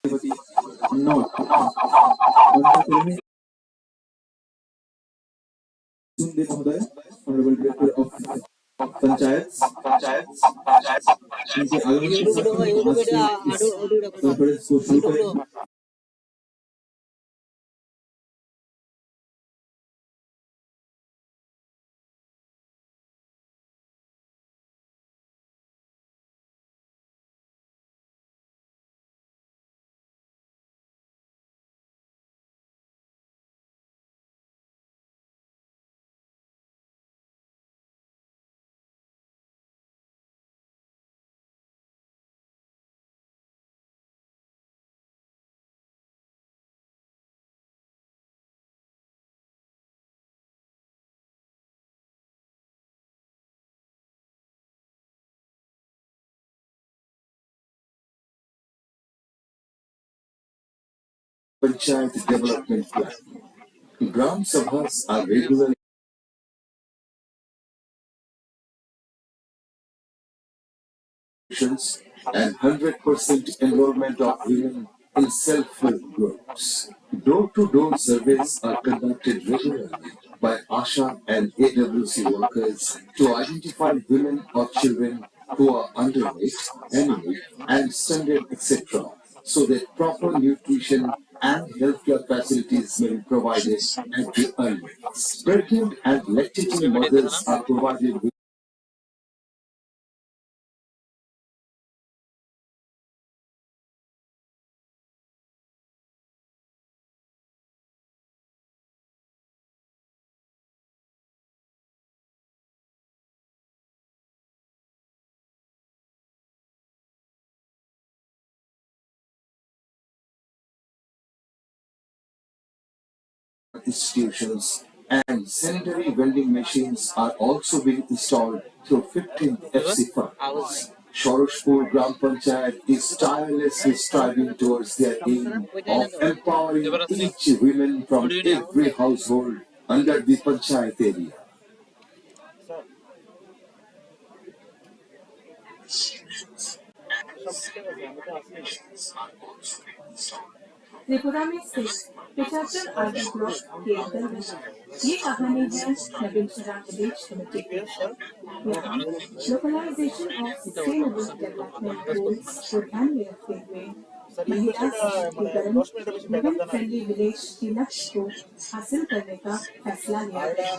No, Honorable Director of Panchayats, इनके आगमन के साथ ही आज से इस कॉन्फ्रेंस को शुरू करेंगे। Panchayat Development Plan. Gram Sabhas are regular elections and 100% enrollment of women in self-help groups. Door-to-door surveys are conducted regularly by ASHA and AWC workers to identify women or children who are underweight, anemic, and stunted, etc., so that proper nutrition and healthcare facilities may be provided at the earliest. Pregnant and lactating mothers are provided with institutions and sanitary vending machines are also being installed through 15 FC funds. Shoroshpur Gram Panchayat is tirelessly striving towards their aim of empowering each woman from every household under the Panchayat area. Tripura में स्थित 75 RD block के अंतर्गत ये कहानी है नवीन शराब विदेश committee की। यहाँ localisation of sustainable development goals को ध्यान में रखते हुए महिला सशक्तिकरण वुमेन फ्रेंडली विलेज के लक्ष्य को हासिल करने का फैसला लिया गया।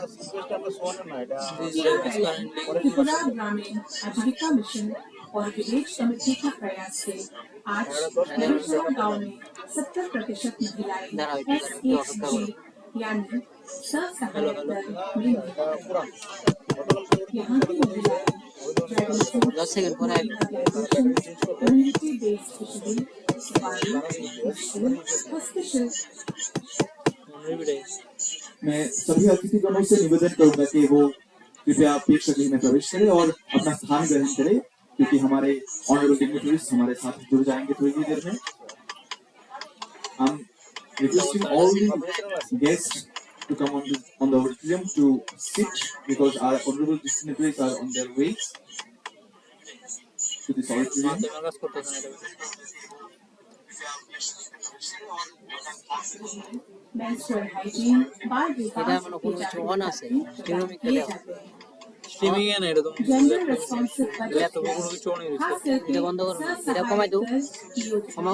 त्रिपुरा ग्रामीण आजीविका मिशन और विलेज कमेटी के प्रयास से आज नवीनशरा गांव में 70% महिलाएं SHG यानी स्वसहायक दल में यहाँ की महिलाएं dragon fruit, community based fishery, safari, हस्तशिल्प। मैं सभी अतिथिगणों से निवेदन करूंगा कि वो कृपया प्रेक्षक में प्रवेश करें और अपना स्थान ग्रहण करें, क्योंकि हमारे ऑनरेबल डिग्निटरीज हमारे साथ जुड़ जाएंगे थोड़ी ही देर में। I'm requesting all the guests to come on the auditorium to sit because our honorable dignitaries are on their way to this auditorium. Menstrual hygiene, बाल विकास की जागरूकता किए जाते हैं। Gender responsive budget खास करके स्वसहायक दल की योजना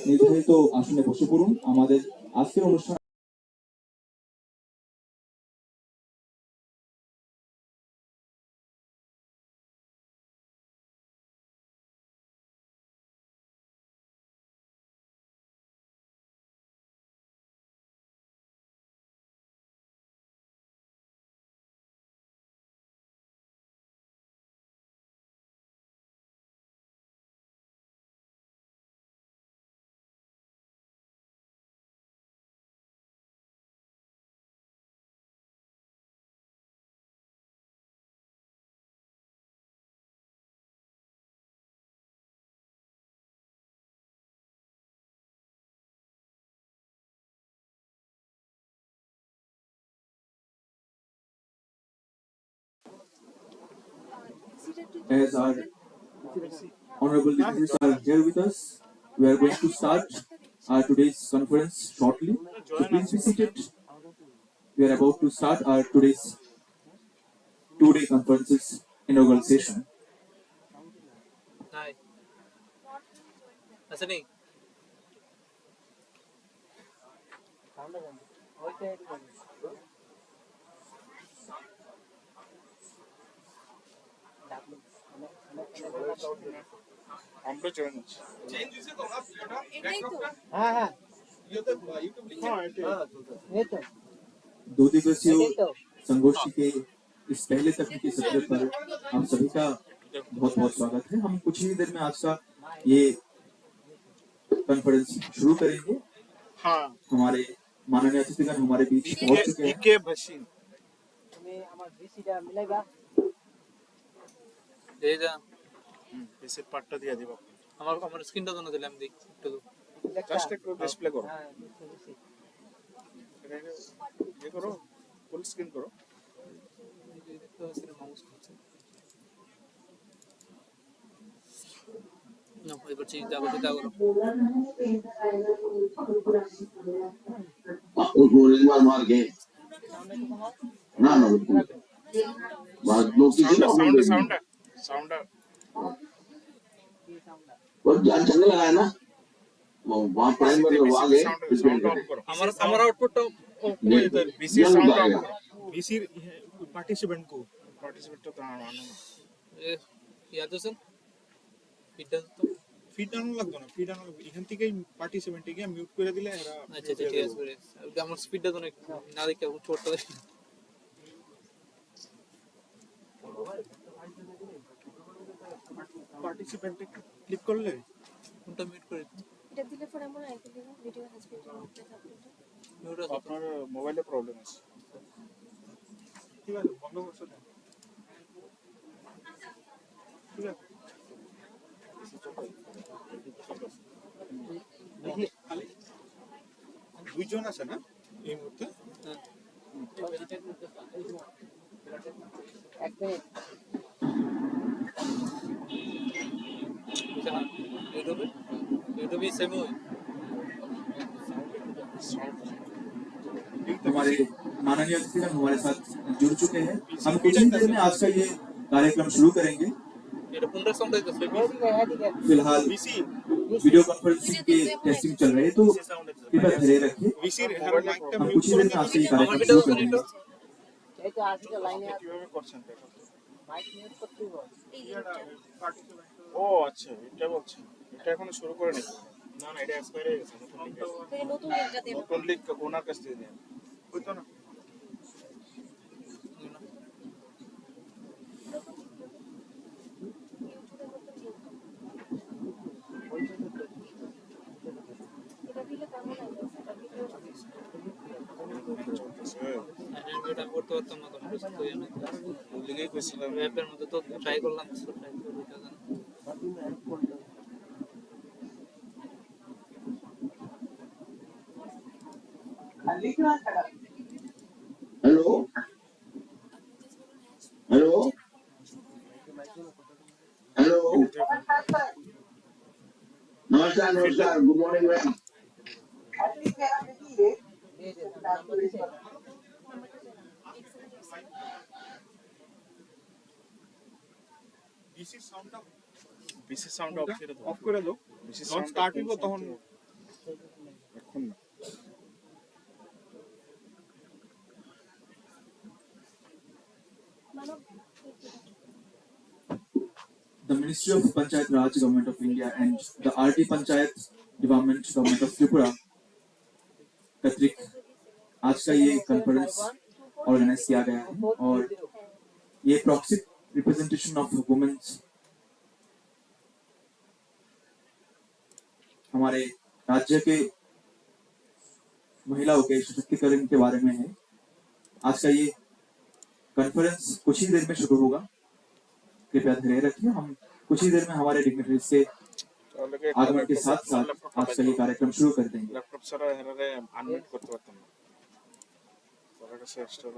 নির্ধারিত আসনে বসে পড়ুন। আমাদের আজকের অনুষ্ঠান As our honorable dignitaries are here with us, we are going to start our today's conference shortly. So please be seated. We are about to start our today's two-day conference's inaugural session. Hi. Asani. আমরা join আছি दो दिवसीय संगोष्ठी के इस पहले तकनीकी सत्र पर आप सभी का बहुत बहुत स्वागत है। हम कुछ ही देर में आज का ये कॉन्फ्रेंस शुरू करेंगे। हाँ हमारे माननीय अतिथिगण हमारे बीच पहुंच चुके हैं। ইকে ভাসিন দে যা বেসের পার্টটা দিয়ে দিব আমার স্ক্রিনটা তো না দিলাম দেখ একটু জাস্ট একটু ডিসপ্লে করো ये करो फुल स्क्रीन करो না এবার চিন্তা করতে করো उसको रिजनल मार के ना ना बात लोग की साउंड साउंड साउंड वो जान चलने लगा है ना वो वहाँ प्राइमर लगवा के साउंड ऑफ करो আমার আউটপুটটা बीसी साउंड ऑफ करो बीसी पार्टिसिपेंट को पार्टिसिपेंट तो आना ना ইয়াদ আছে ফিডটা তো ফিড আনো লাগতো না ফিড আনো এখান থেকেই পার্টিসিপেন্ট কে মিউট করে দিলে এরা আচ্ছা আচ্ছা ঠিক আছে আমার স্পিডটা তো না দেখে ছোটটা পার্টিসিপেন্ট ক্লিক করলে কোনটা মিউট করে এটা দিলে পরে আমার ID video has been removed mute আছে আপনার মোবাইলে প্রবলেম আছে ঠিক আছে বন্ধ করছো না ঠিক আছে দেখি খালি দুইজন আছে না এই মুহূর্তে এক মিনিট यूट्यूब सेम हो हमारे माननीय अतिथिगण हमारे साथ जुड़ चुके हैं। हम कुछ ही देर में आज का ये कार्यक्रम शुरू करेंगे। এটা কোনটা সাউন্ড হইতাছে फिलहाल वीडियो कॉन्फ्रेंसिंग के टेस्टिंग चल रहे हैं, तो कृपया धैर्य रखिए। বিসির মাইকটা हम মিউট कुछ ही করে देर में आज का ये আমার कार्यक्रम ভিডিও शुरू শুনি তো करेंगे। এই তো আজকে লাইনে কিভাবে করছেন দেখো মাইক মিউট করতে হবে ও আচ্ছা এটা বলছেন এটা এখনো শুরু করে নাকি না না এটা এক্সপায়ার হয়ে গেছে তুই নতুন লিংকটা দে নতুন লিংক ওনার কাছ থেকে দেন হইতো না এটা দিলে কেমন লাগছে এটা ভিডিও এটা করতে পারতাম না তখন বুঝতে হই না লিখেই কইছিলাম অ্যাপের মধ্যে তো ট্রাই করলাম ট্রাই করে দিতে জানা हेलो हेलो हेलो नमस्कार नमस्कार good morning ma'am BC sound off করে দাও বিসি সাউন্ড স্টার্ট হইব তখন এখন না The Ministry of Panchayat Raj Government of India and the RT Panchayat Development Government of Tripura कतरिक आज का ये कॉन्फ्रेंस ऑर्गेनाइज किया गया है और ये प्रॉक्सी रिप्रेजेंटेशन ऑफ वुमेन्स हमारे राज्य के महिलाओं के सशक्तिकरण के बारे में है। आज का ये कॉन्फ्रेंस कुछ ही देर में शुरू होगा, कृपया धैर्य रखिए। हम कुछ ही देर में हमारे डिग्निटरीज के आगमन के साथ साथ आज का ये कार्यक्रम शुरू कर देंगे। ল্যাপটপ ছাড়া হেরারে আনমিউট করতে পারতাম না পরে কাছে এক্সট্রা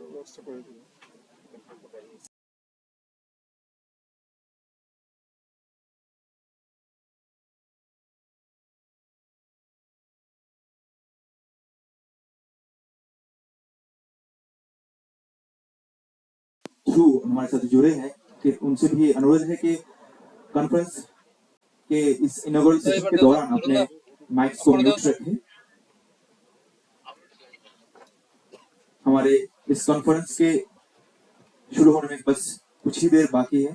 ব্যবস্থা করে দিবো। थ्रू हमारे साथ जुड़े हैं कि उनसे भी अनुरोध है कि कॉन्फ्रेंस के इस इनॉग्रेशन सेशन के दौरान अपने माइक्स को म्यूट रखें। हमारे इस कॉन्फ्रेंस के शुरू होने में बस कुछ ही देर बाकी है।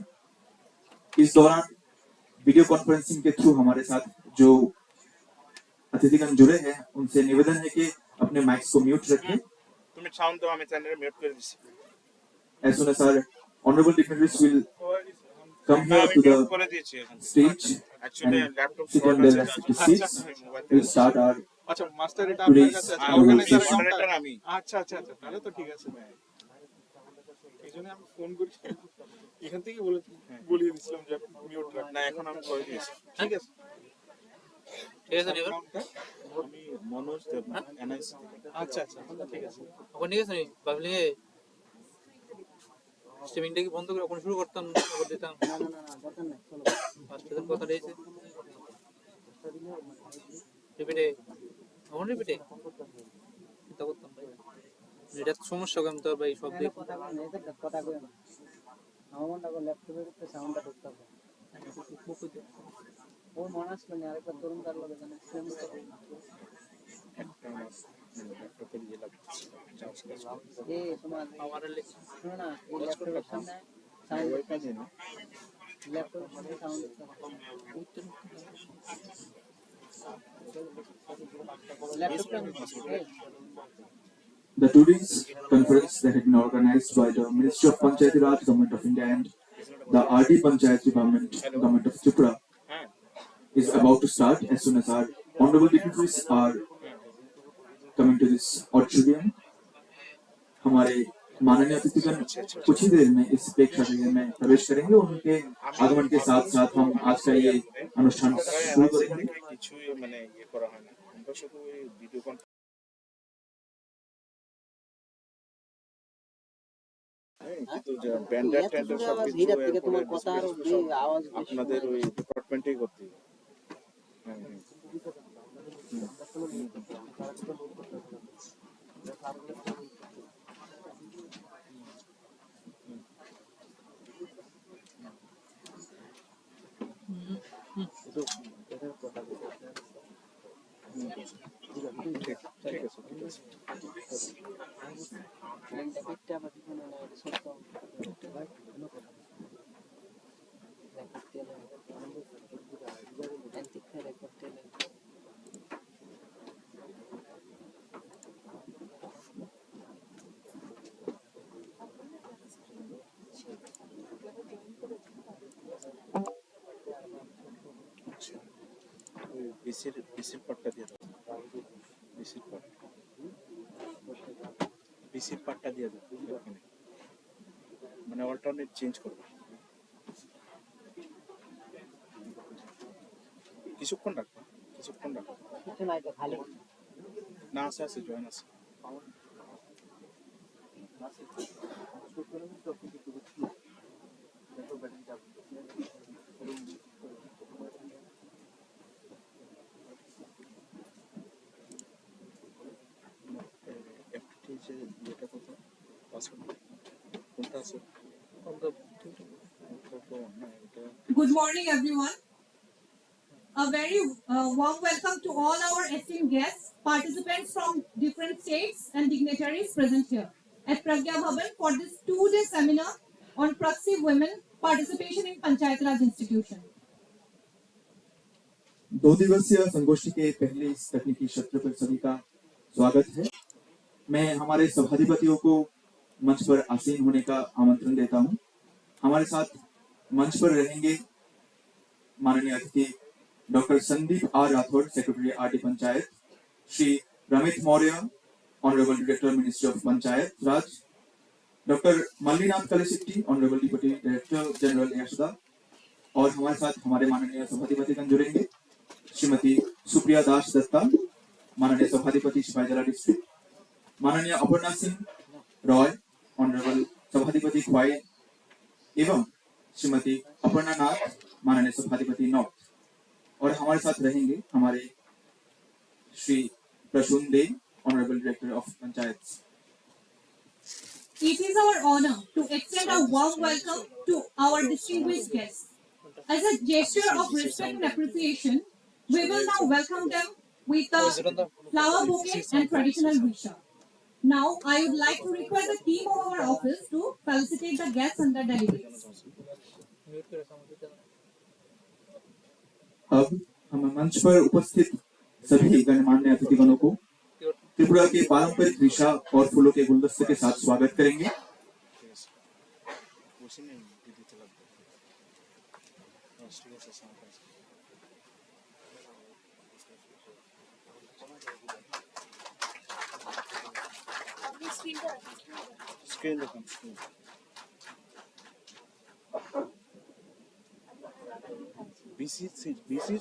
इस दौरान वीडियो कॉन्फ्रेंसिंग के थ्रू हमारे साथ जो अतिथिगण जुड़े हैं उनसे निवेदन है कि अपने माइक्स को म्यूट रखें। তুমি সাউন্ড দাও, আমি চ্যানেলে মিউট করে দিছি। As soon as our honorable dignitaries will come here to the করে দিয়েছি এখন stage actually and laptop sit short on their আছে। respective seats, we'll start our আচ্ছা মাস্টার এটা আপনার today's কাছে আছে, honorable অর্গানাইজার session. মডারেটর আমি। আচ্ছা আচ্ছা আচ্ছা, তাহলে তো ঠিক আছে। এইজন্য আমি ফোন করি, এখান থেকে বলিয়ে দিছিলাম যে মিউট রাখ না, এখন আমি করে দিয়েছি। ঠিক আছে ঠিক আছে নিবার আমি মনোজ দেব এনআইসি। আচ্ছা আচ্ছা ঠিক আছে। এখন ঠিক আছে নি ভাবলি স্ট্রিমিংটা কি বন্ধ করে এখন শুরু করতাম করে দিতাম। না না না দরকার নাই, চলো আজকের কথা রয়েছে রিপিটে এখন রিপিটে চিন্তা করতাম ভাই এটা সমস্যা কেমন তো ভাই সব দিক কথা কই না, এটা কথা কই না। আমার মনটা ল্যাপটপের ভিতরে সাউন্ডটা ঢুকতে হবে। ও মনে আসলো না, আরেকবার তরুণ তার লগে জানে সেম তো একটা ল্যাপটপে দিয়ে লাগছে। এই তোমার আমার শোনো না, এই ল্যাপটপের সামনে সাউন্ড ওয়াইফাই নেই না। ল্যাপটপের সামনে সাউন্ড ল্যাপটপটা এই The today's conference that had been organized by the Ministry of Panchayat Raj, Government of India, and the RD Panchayat Department, Government of Tripura, হ্যাঁ is about to start as soon as our honorable dignitaries are coming to this auditorium. हमारे माननीय अतिथिगण कुछ ही देर में इस प्रेक्षागृह में प्रवेश करेंगे। उनके आगमन के साथ साथ हम आज का ये अनुष्ठान शुरू करेंगे। কিছুই মানে ইয়ে করা হয় না, আমরা শুধু ওই ভিডিও কিন্তু যে ব্যান্ডার ট্যান্ডার সব কিছু ভিড়ের থেকে তোমার কথা আর আওয়াজ আপনাদের ওই ডিপার্টমেন্টেই করতে হবে। হ্যাঁ হ্যাঁ ঠিক ঠিক আছে ঠিক আছে। একটা আবার জীবনে না এটা সত্য ওই বিসির পাটটা দিয়ে দাও, বিসির পাট, বিসির পাটটা দিয়ে দাও এখানে, মানে অল্টারনেট চেঞ্জ করবে। কিছুক্ষণ রাখবে, কিছুক্ষণ রাখবে। কিছু নাই তো খালি না আছে আছে জয়েন আছে। যেটা কোথায় পাসওয়ার্ড কোনটা আছে? Good morning, everyone. A very warm welcome to all our esteemed guests, participants from different states, and dignitaries present here at Pragya Bhavan for this two-day seminar on Proxy women participation in Panchayat Raj institution. 2 दिवसीय संगोष्ठी के पहले इस तकनीकी सत्र पर सभी का स्वागत है। मैं हमारे सभाधिपतियों को मंच पर आसीन होने का आमंत्रण देता हूं। हमारे साथ मंच पर रहेंगे माननीय अतिथि doctor Sandeep R Rathod, secretary RT panchayat, Shri Ramit Maurya, honourable director ministry of Panchayat Raj, doctor Mallinath Kaleshitti, honourable deputy director general Yashada, और हमारे साथ हमारे माननीय सभाधिपतिगण जुड़ेंगे श्रीमती सुप्रिया दास दत्ता, माननीय सभाधिपति सिपाहीजला डिस्ट्रिक्ट, माननीय अपर्णा सिंह रॉय, ऑनरेबल सभाधिपति ख्वाई एवं श्रीमती अपर्णा नाथ, माननीय सभाधिपति नॉर्थ। और हमारे साथ रहेंगे हमारे Shri Prasoon De, honourable director of panchayat. It is our honor to extend a warm welcome to our distinguished guests. As a gesture of respect and appreciation, we will now welcome them with a flower bouquet and traditional wishes. Now, I would like to request the team of our office to felicitate the guests and the delegates. अब हम मंच पर उपस्थित सभी गणमान्य अतिथिगणों को त्रिपुरा के पारंपरिक दिशा और फूलों के गुलदस्ते के साथ स्वागत करेंगे। স্ক্রিন দেখুন বিসি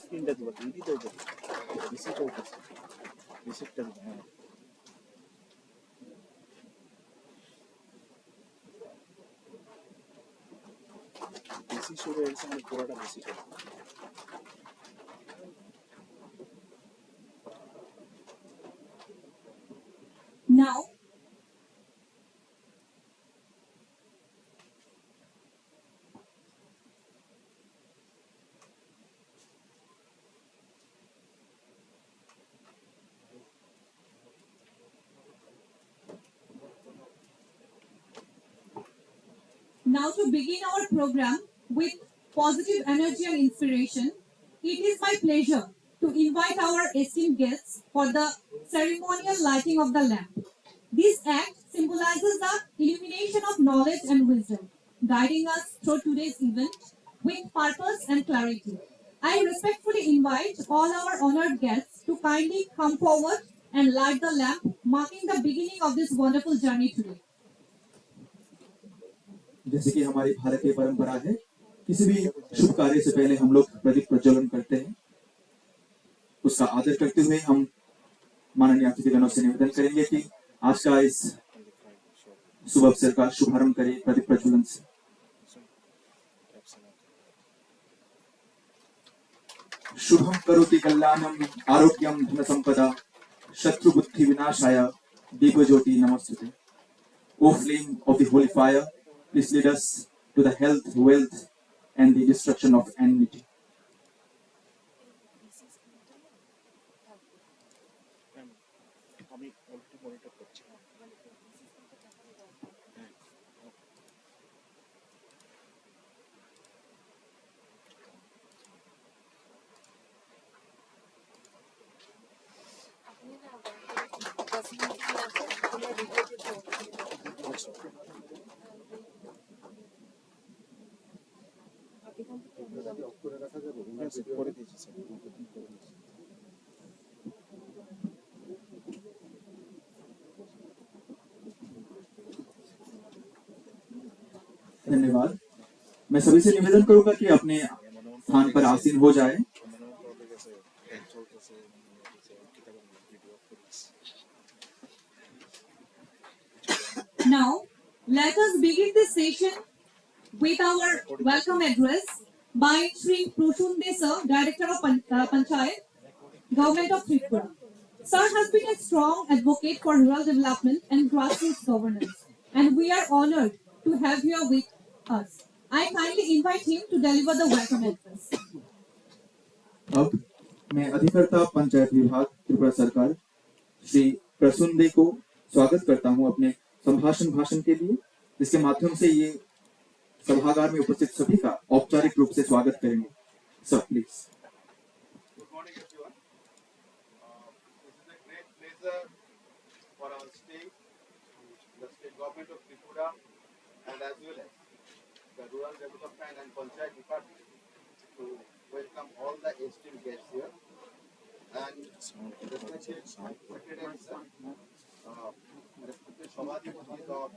স্ক্রিনটা দিবা টিভি তো বিসি চলতেছে বিসিটা দিবা হ্যাঁ বিসি শুরু হয়েছে মানে পুরোটা বিসি চলছে Now, to begin our program with positive energy and inspiration, it is my pleasure to invite our esteemed guests for the ceremonial lighting of the lamp. This act symbolizes the illumination of knowledge and wisdom, guiding us through today's event with purpose and clarity. I respectfully invite all our honored guests to kindly come forward and light the lamp, marking the beginning of this wonderful journey today. जैसे कि हमारी भारतीय परंपरा है, किसी भी शुभ कार्य से पहले हम लोग प्रदीप प्रज्वलन करते हैं। उसका आदर करते हुए हम माननीय अतिथिगणों से निवेदन करेंगे कि आज का इस शुभ अवसर का शुभारंभ करें प्रदीप प्रज्वलन से। शुभम करोति कल्याणम आरोग्यम धन संपदा शत्रु बुद्धि विनाशाय दीपज्योति नमस्ते। O flame of the holy fire, please lead us to the health, wealth, and the destruction of enmity. धन्यवाद। मैं सभी से निवेदन करूंगा कि अपने स्थान पर आसीन हो जाएं। Now, let us begin this session with our welcome address by Shri Proshunde Sir, Director of Panchayat, Government of Tripura. Sir has been a strong advocate for rural development and grassroots governance, and we are honored to have you with us. I kindly invite him to deliver the welcome address. अब मैं अधिकर्ता पंचायत विभाग त्रिपुरा सरकार श्री प्रसून दे को स्वागत करता हूं अपने संभाषण भाषण के लिए, जिसके माध्यम से ये सभागार में उपस्थित सभी का औपचारिक रूप से स्वागत करेंगे। Sir please. Good morning, everyone. This is a great pleasure for our state, the state government of Tripura, and as well as the Rural Development and Panchayat Department to welcome all the esteemed guests here. And respected Secretary Sir, respected Sabhadipati of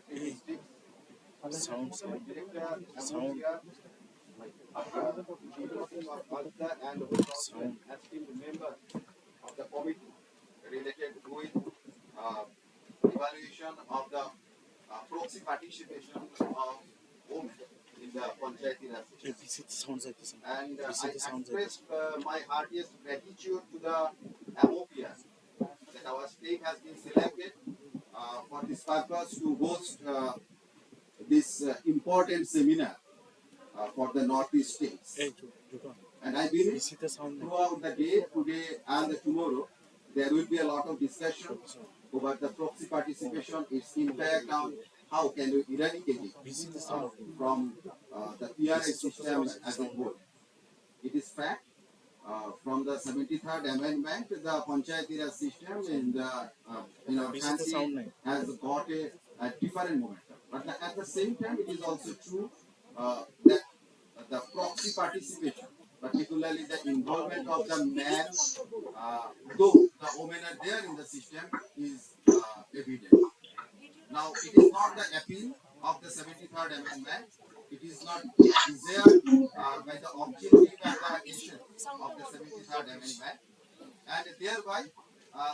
districts, Director, Amusia, and esteemed member of the committee related with And I express my heartiest gratitude to the MOPR that our state has been selected for this purpose to host this important seminar for the Northeast states. And I believe throughout the day, today and tomorrow, there will be a lot of discussion about the proxy participation, its impact on how can we eradicate it from the PRI system as a whole. It is fact from the 73rd Amendment, the Panchayati Raj system in our country has got a different momentum. But at the same time, it is also true that the proxy participation, particularly the involvement of the man, though the women are there in the system, is evident. Now, it is not the appeal of the 73rd Amendment. It is not desired by the objective and the essence of the 73rd Amendment. And thereby,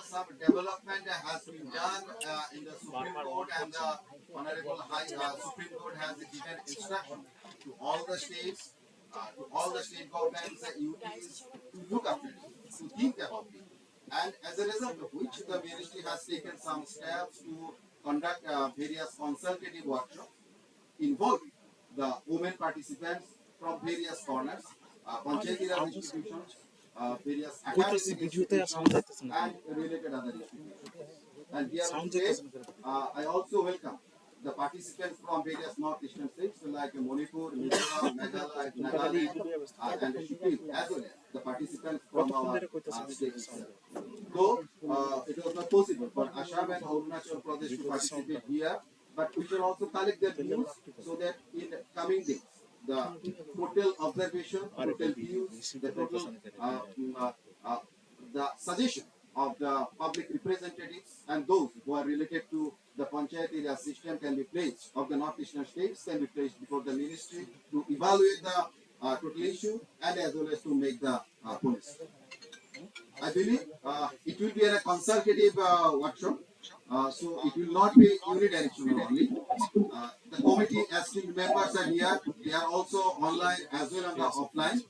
some development has been done in the Supreme Court, and the Honorable Supreme Court has given instruction to all the states, to all the state governments, UTs, to look after it, to think about it. And as a result of which, the ministry has taken some steps to conduct various consultative workshops involving the women participants from various corners, Panchayati Raj institutions, various academic institutions, and related other institutions. And here today, I also welcome the participants from various northeastern states like Manipur, Mizoram, Meghalaya, Nagaland, and Sikkim, as well as the participants from our states. Though it was not possible for Assam and Arunachal Pradesh to participate here, but we shall also collect their views so that in coming days, the total observation, total views, the total the suggestion of the public representatives and those who are related to the Panchayati Raj system can be placed, of the northeastern states can be placed before the ministry to evaluate the total issue and as well as to make the policy. I believe it will be a consultative workshop, so it will not be unidirectional only. The committee esteemed members are here. They are also online as well as offline.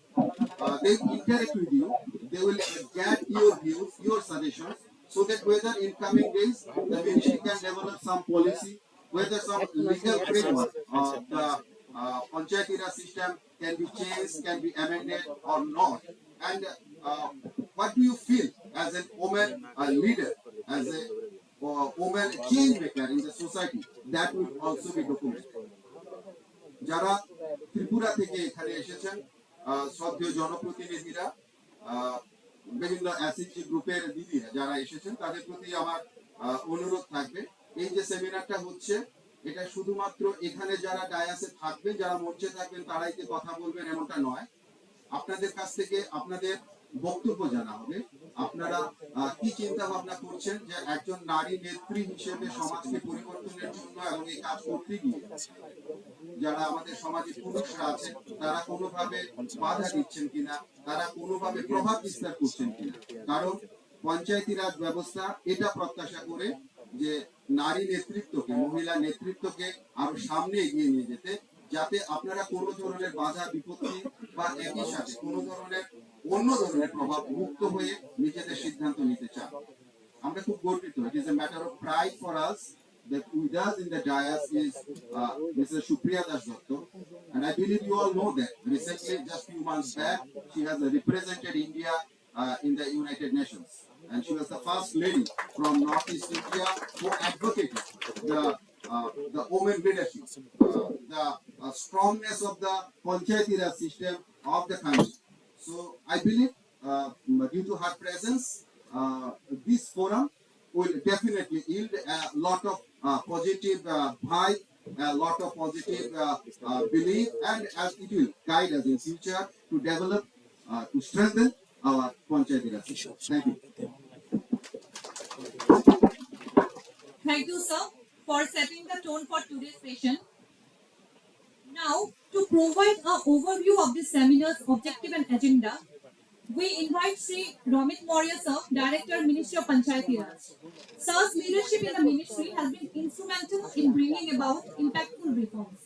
They interact with you. They will get your views, your suggestions, so that whether in coming days the ministry can develop some policy, whether some legal framework of the Panchayati Raj system can be changed, can be amended or not. And what do you feel as a woman leader, as a woman change maker in the society? That will also be documented. যারা ত্রিপুরা থেকে এখানে এসেছেন শ্রদ্ধেয় জনপ্রতিনিধিরা বিভিন্ন অ্যাসিডি গ্রুপের দিদিরা যারা এসেছেন তাদের প্রতি আমার অনুরোধ থাকবে এই যে সেমিনারটা হচ্ছে এটা শুধুমাত্র এখানে যারা ডায়াসে থাকবেন যারা মঞ্চে থাকবেন তারাই কি কথা বলবেন এমনটা নয় আপনাদের কাছ থেকে আপনাদের বক্তব্য জানা হবে আপনারা কি চিন্তা ভাবনা করছেন যে একজন নারী নেত্রী হিসেবে সমাজকে পরিবর্তনের জন্য এবং এই কাজ করতে গিয়ে যারা আমাদের সমাজে পুরুষরা আছেন তারা কোনোভাবে বাধা দিচ্ছেন কিনা তারা কোনোভাবে প্রভাব বিস্তার করছেন কিনা কারণ পঞ্চায়েতি রাজ ব্যবস্থা এটা প্রত্যাশা করে যে নারী নেতৃত্বকে মহিলা নেতৃত্বকে আরো সামনে এগিয়ে নিয়ে যেতে যাতে আপনারা কোনো ধরনের বাধা বিপত্তি বা একই সাথে কোনো ধরনের অন্য ধরনের প্রভাব মুক্ত হয়ে নিজেদের সিদ্ধান্ত নিতে চান আমরা খুব গর্বিত it is a matter of pride for us that with us in the dais is Mrs. Supriya Das Dotto and I believe you all know that recently just few months back she has represented India in the United Nations and she was the first lady from Northeast India who advocated the women leadership the strongness of the Panchayati Raj system of the country. So I believe due to her presence, this forum will definitely yield a lot of positive vibe, a lot of positive belief, and as it will guide us in future to develop, to strengthen our Panchayati Raj system. Thank you. Thank you, sir, for setting the tone for today's session. Now, to provide an overview of this seminar's objective and agenda, we invite Sri Ramit Maurya, sir, Director, Ministry of Panchayati Raj. Sir's leadership in the ministry has been instrumental in bringing about impactful reforms.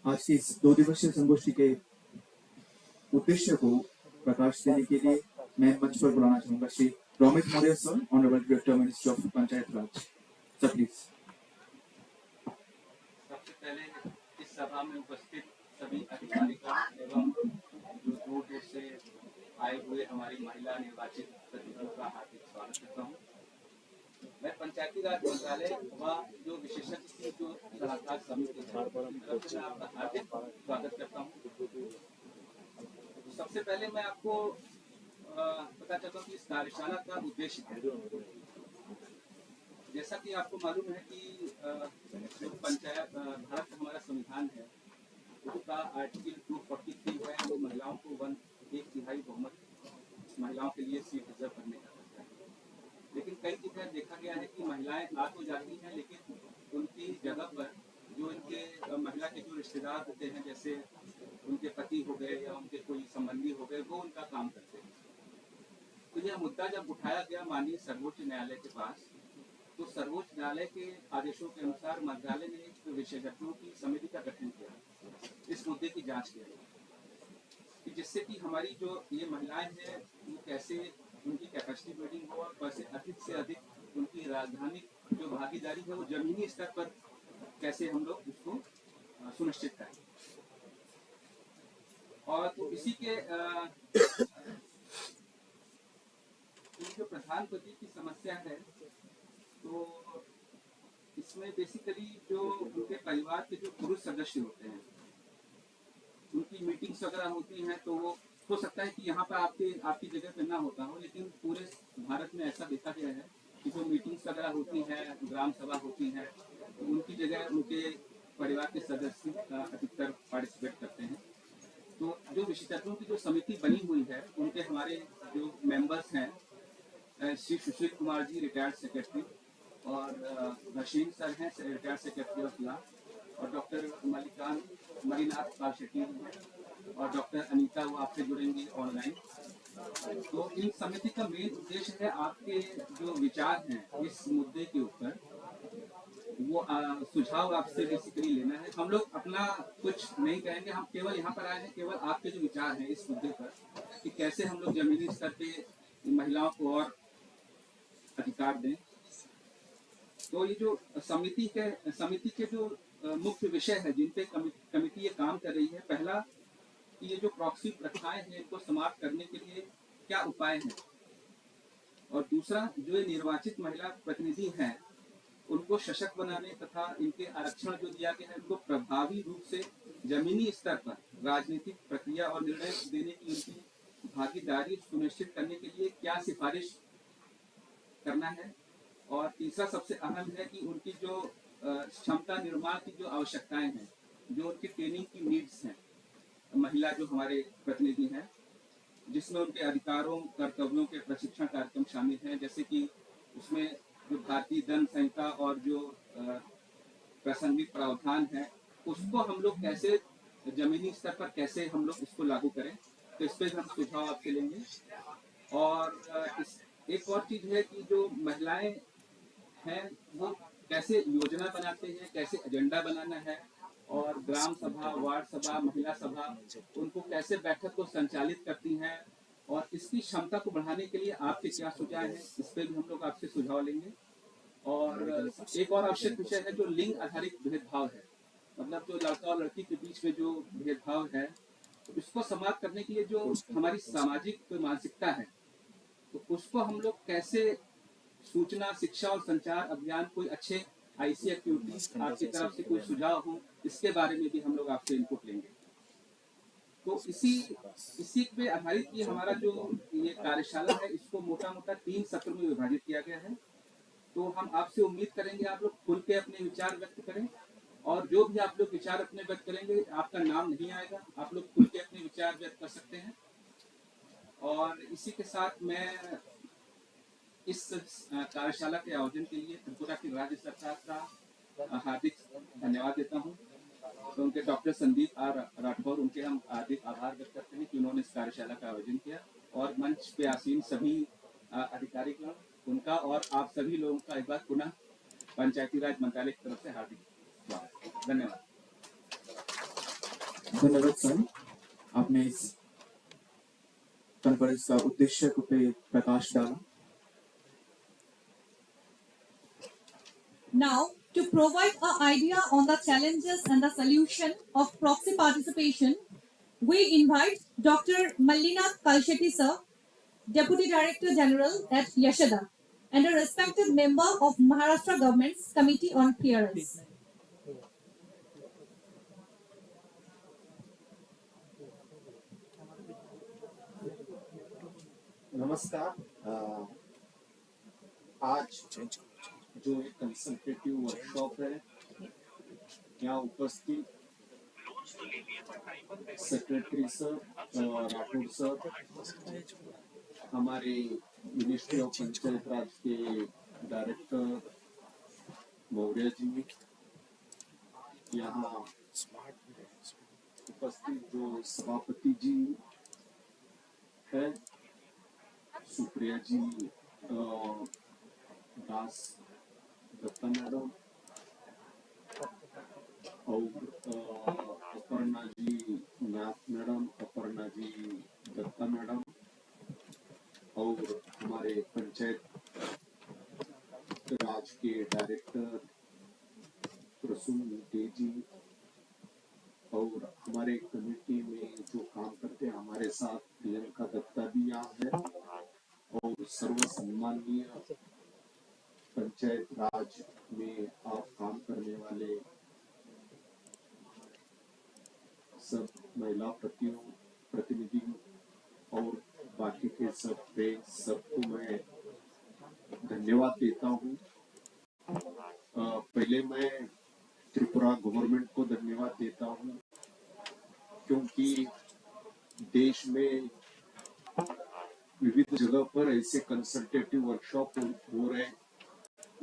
आज की इस 2 दिवसीय संगोष्ठी के उद्देश्य को प्रकाश देने के लिए मैं मंच पर बुलाना चाहूंगा Shri Romit Maurya sir, honourable director ministry of Panchayat Raj sir, please. सबसे पहले इस सभा में उपस्थित सभी अधिकारीगण एवं जो दूर दूर से आए हुए हमारी महिला निर्वाचित प्रतिनिधियों का हार्दिक स्वागत करता हूँ। मैं पंचायती राज मंत्रालय व जो विशेषज्ञ की जो सलाहकार समिति है उनकी तरफ से आपका हार्दिक स्वागत करता हूँ। सबसे पहले मैं आपको पता चाहता हूँ कि इस कार्यशाला का उद्देश्य है। जैसा कि आपको मालूम है कि जो पंचायत भारत का हमारा संविधान है उसका आर्टिकल 243 है, वो महिलाओं को 1/3 बहुमत महिलाओं के लिए सीट रिजर्व करने का करता है। लेकिन कई जगह देखा गया है कि महिलाएं आ तो जाती हैं लेकिन उनकी जगह पर जो इनके महिला के जो रिश्तेदार होते हैं, जैसे उनके पति हो गए या उनके कोई संबंधी हो गए, वो उनका काम करते हैं। तो यह मुद्दा जब उठाया गया माननीय सर्वोच्च न्यायालय के पास, तो सर्वोच्च न्यायालय के आदेशों के अनुसार मंत्रालय ने एक विशेषज्ञों की समिति का गठन किया इस मुद्दे की जांच के लिए, कि जिससे कि हमारी जो ये महिलाएं हैं वो कैसे उनकी कैपेसिटी बिल्डिंग हो और कैसे अधिक से अधिक उनकी राजधानी जो भागीदारी है वो जमीनी स्तर पर कैसे हम लोग उसको सुनिश्चित करें। और तो इसी के जो प्रधानमंत्री की समस्या है, तो इसमें बेसिकली जो उनके परिवार के जो पुरुष सदस्य होते हैं उनकी मीटिंग्स वगैरह होती हैं, तो वो हो सकता है कि यहाँ पर आपकी जगह पे ना होता हो, लेकिन पूरे भारत में ऐसा देखा गया है कि जो मीटिंग्स वगैरह होती हैं, ग्राम सभा होती है, तो उनकी जगह उनके परिवार के सदस्य अधिकतर पार्टिसिपेट करते हैं। तो जो विशेषज्ञों की जो समिति बनी हुई है उनके हमारे जो मेंबर्स हैं, श्री सुशील कुमार जी रिटायर्ड सेक्रेटरी, और नशीन सर हैं रिटायर्ड सेक्रेटरी ऑफ लॉ, और डॉक्टर मणिनाथ पाल शेट्टी हैं, और डॉक्टर अनीता वो आपसे जुड़ेंगी ऑनलाइन। तो इन समिति का मेन उद्देश्य है आपके जो विचार हैं इस मुद्दे के ऊपर, वो सुझाव आपसे बेसिकली लेना है। हम लोग अपना कुछ नहीं कहेंगे, हम केवल यहाँ पर आए हैं केवल आपके जो विचार हैं इस मुद्दे पर कि कैसे हम लोग जमीनी स्तर पे महिलाओं को और अधिकार दें। तो ये जो समिति के जो मुख्य विषय है जिन पे कमिटी ये काम कर रही है, पहला कि ये जो प्रॉक्सी प्रथाएं हैं इनको समाप्त करने के लिए क्या उपाय हैं, और दूसरा जो ये निर्वाचित महिला प्रतिनिधि हैं उनको सशक्त बनाने तथा इनके आरक्षण जो दिया गया है उनको प्रभावी रूप से जमीनी स्तर पर राजनीतिक प्रक्रिया और निर्णय देने की उनकी भागीदारी सुनिश्चित करने के लिए क्या सिफारिश करना है। और तीसरा सबसे अहम है कि उनकी जो क्षमता निर्माण की जो आवश्यकताएं हैं, जो उनकी ट्रेनिंग की नीड्स हैं, महिला जो हमारे प्रतिनिधि हैं, जिसमें उनके अधिकारों कर्तव्यों के प्रशिक्षण कार्यक्रम शामिल हैं, जैसे कि उसमें जो भारतीय दंड संहिता और जो प्रासंगिक प्रावधान है उसको हम लोग कैसे जमीनी स्तर पर कैसे हम लोग उसको लागू करें, तो इस पर हम सुझाव आपसे लेंगे। और एक और चीज है कि जो महिलाएं हैं वो कैसे योजना बनाते हैं, कैसे एजेंडा बनाना है, और ग्राम सभा, वार्ड सभा, महिला सभा उनको कैसे बैठक को संचालित करती हैं, और इसकी क्षमता को बढ़ाने के लिए आपके क्या सुझाव हैं, इस पर भी हम लोग आपसे सुझाव लेंगे। और एक और आवश्यक विषय है जो लिंग आधारित भेदभाव है, मतलब जो लड़का और लड़की के बीच में जो भेदभाव है, तो इसको समाप्त करने के लिए जो हमारी सामाजिक मानसिकता है, तो उसको हम लोग कैसे सूचना, शिक्षा और संचार अभियान, कोई अच्छे आईसी एक्टिविटीज आपकी तरफ से कोई सुझाव हो, इसके बारे में भी हम लोग आपसे इनपुट लेंगे। तो इसी पे आधारित ये हमारा जो ये कार्यशाला है इसको मोटा मोटा 3 सत्र में विभाजित किया गया है। तो हम आपसे उम्मीद करेंगे आप लोग खुल के अपने विचार व्यक्त करें, और जो भी आप लोग विचार अपने व्यक्त करेंगे आपका नाम नहीं आएगा, आप लोग खुल के अपने विचार व्यक्त कर सकते हैं। और इसी के साथ मैं इस कार्यशाला के आयोजन के लिए त्रिपुरा की राज्य सरकार का हार्दिक धन्यवाद देता हूं। तो उनके डॉक्टर संदीप आर राठौर, उनके हम हार्दिक आभार व्यक्त करते हैं कि उन्होंने इस कार्यशाला का आयोजन किया, और मंच पे आसीन सभी अधिकारीगण उनका और आप सभी लोगों का एक बार पुनः पंचायती राज मंत्रालय की तरफ से हार्दिक स्वागत। धन्यवाद। धन्यवाद सर, आपने इस कॉन्फ्रेंस का उद्देश्य पे प्रकाश डाला। Now, to provide an idea on the challenges and the solution of proxy participation, we invite Dr. Mallinath Kalshetty sir, Deputy Director General at Yashada, and a respected member of Maharashtra Government's Committee on PRIs. नमस्कार। आज जो एक consultative workshop है, यहाँ उपस्थित secretary sir Rathore sir, हमारे ministry of Panchayat राज के director Maurya ji, यहाँ उपस्थित जो सभापति जी है, सुप्रिया जी दास दत्ता मैडम और अपर्णा जी नाथ मैडम, अपर्णा जी दत्ता मैडम और हमारे पंचायत राज के डायरेक्टर प्रसून जी और हमारे कमेटी में जो काम करते हैं हमारे साथ प्रियंका दत्ता भी यहाँ है और सर्व सम्माननीय पंचायत राज में आप काम करने वाले सब महिला प्रतिनिधि और बाकी के सब फ्रेंड्स सबको मैं धन्यवाद देता हूँ। पहले मैं त्रिपुरा गवर्नमेंट को धन्यवाद देता हूँ क्योंकि देश में विविध जगह पर ऐसे कंसल्टेटिव वर्कशॉप हो रहे हैं,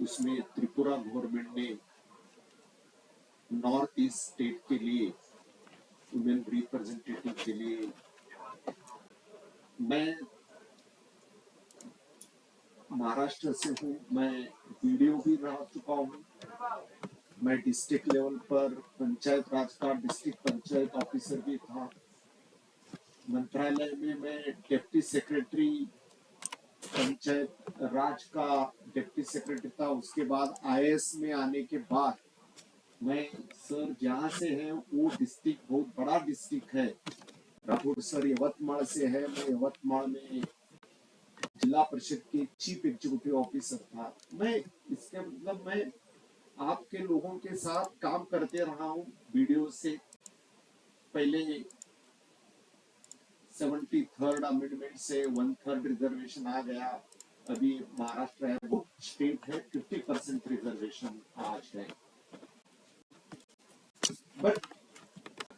उसमें त्रिपुरा गवर्नमेंट ने नॉर्थ ईस्ट स्टेट के लिए वुमेन रिप्रेजेंटेटिव के लिए, मैं महाराष्ट्र से हूँ, मैं वीडियो भी रह चुका हूँ, मैं डिस्ट्रिक्ट लेवल पर पंचायत राज का डिस्ट्रिक्ट पंचायत ऑफिसर भी था, मंत्रालय में मैं डिप्टी सेक्रेटरी पंचायत राज का डिप्टी सेक्रेटरी था। उसके बाद आईएएस में आने के बाद मैं सर जहाँ से हैं वो डिस्ट्रिक्ट बहुत बड़ा डिस्ट्रिक्ट है, राठौर सर यवतमाल से है, मैं यवतमाल में जिला परिषद के चीफ एग्जीक्यूटिव ऑफिसर था। मैं इसका मतलब मैं आपके लोगों के साथ काम करते रहा हूँ वीडियो से। पहले 73rd अमेंडमेंट से 1/3 रिजर्वेशन आ गया, अभी महाराष्ट्र है वो स्टेट है 50% रिजर्वेशन आज है। बट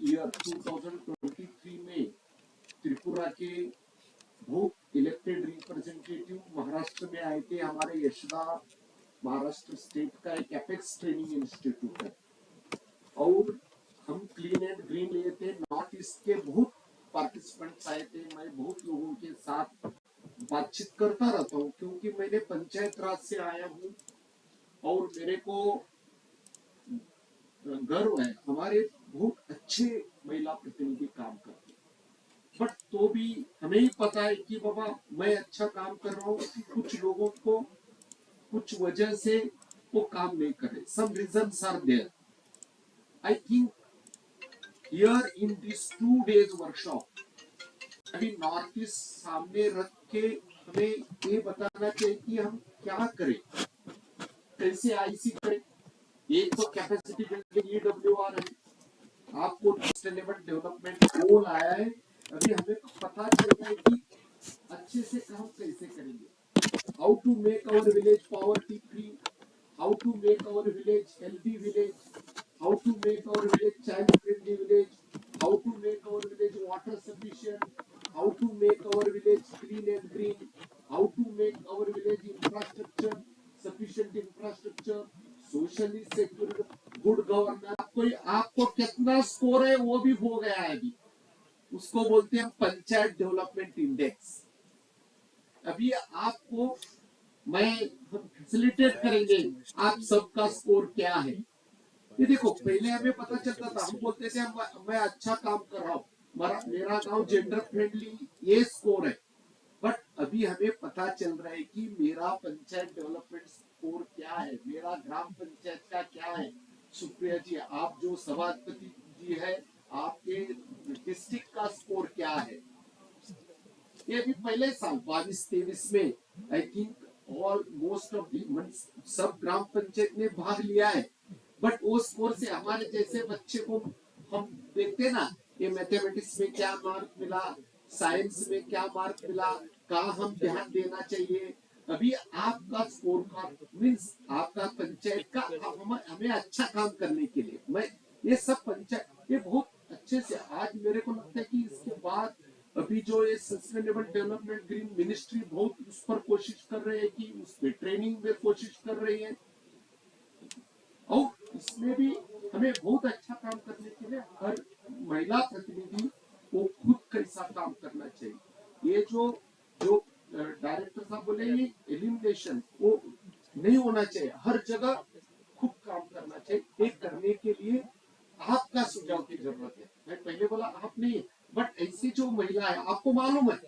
ईयर 2023 में त्रिपुरा के बहुत इलेक्टेड रिप्रेजेंटेटिव महाराष्ट्र में आए थे। हमारे यशदा महाराष्ट्र स्टेट का एक एपेक्स ट्रेनिंग इंस्टीट्यूट है और हम क्लीन एंड ग्रीन लिए थे। नॉर्थ ईस्ट के बहुत पार्टिसिपेंट्स आए थे। मैं बहुत लोगों के साथ बातचीत करता रहता हूँ क्योंकि मैंने पंचायत राज से आया हूँ और मेरे को गर्व है, हमारे बहुत अच्छे महिला प्रतिनिधि काम करते हैं। बट तो भी हमें ही पता है कि बाबा मैं अच्छा काम कर रहा हूँ, कुछ लोगों को कुछ वजह से वो काम नहीं करे। Some reasons are there. I think here in this 2 days workshop, अभी नॉर्थ ईस्ट सामने रख के हमें ये बताना चाहिए कि हम क्या करें, कैसे आईसी करें। एक तो कैपेसिटी बिल्डिंग EWR है, आपको सस्टेनेबल डेवलपमेंट गोल आया है, अभी हमें पता चल रहा है कि अच्छे से काम कैसे करेंगे। How to make our village poverty free, how to make our village healthy village, how to make our village child friendly village, how to make our village water sufficient, how to make our village clean and green, how to make our village infrastructure sufficient infrastructure, socially secure, good governance। आपको कितना score है वो भी हो गया है, अभी उसको बोलते हैं पंचायत डेवलपमेंट इंडेक्स। अभी आपको हम फैसिलिटेट करेंगे आप सबका स्कोर क्या है। ये देखो, पहले हमें पता चलता था, हम बोलते थे मैं अच्छा काम कर रहा हूँ, मेरा गांव जेंडर फ्रेंडली, ये स्कोर है। बट अभी हमें पता चल रहा है कि मेरा पंचायत डेवलपमेंट स्कोर क्या है, मेरा ग्राम पंचायत का क्या है। सुप्रिया जी, आप जो सभापति जी है, आपके डिस्ट्रिक्ट का स्कोर क्या है? ये भी पहले साल 22-23 में I think all most of सब ग्राम पंचायत ने भाग लिया है। बट वो स्कोर से हमारे जैसे बच्चे को हम देखते ना, ये मैथमेटिक्स में क्या मार्क मिला, साइंस में क्या मार्क मिला, कहाँ हम ध्यान देना चाहिए। अभी आपका स्कोर कार्ड मीन्स आपका पंचायत का हमें अच्छा काम करने के लिए, मैं ये सब पंचायत ये बहुत अच्छे से, आज मेरे को लगता है कि इसके बाद अभी जो ये सस्टेनेबल डेवलपमेंट ग्रीन मिनिस्ट्री बहुत उस पर कोशिश कर रहे हैं कि उस पर ट्रेनिंग में कोशिश कर रही है, और इसमें भी हमें बहुत अच्छा काम करने के लिए हर महिला प्रतिनिधि को खुद कैसा काम करना चाहिए। ये जो जो डायरेक्टर साहब बोले, ये एलिमिनेशन वो नहीं होना चाहिए, हर जगह खुद काम करना चाहिए। एक करने के लिए आपका सुझाव की जरूरत है। मैं पहले बोला आप नहीं, बट ऐसी जो महिला है, आपको मालूम है,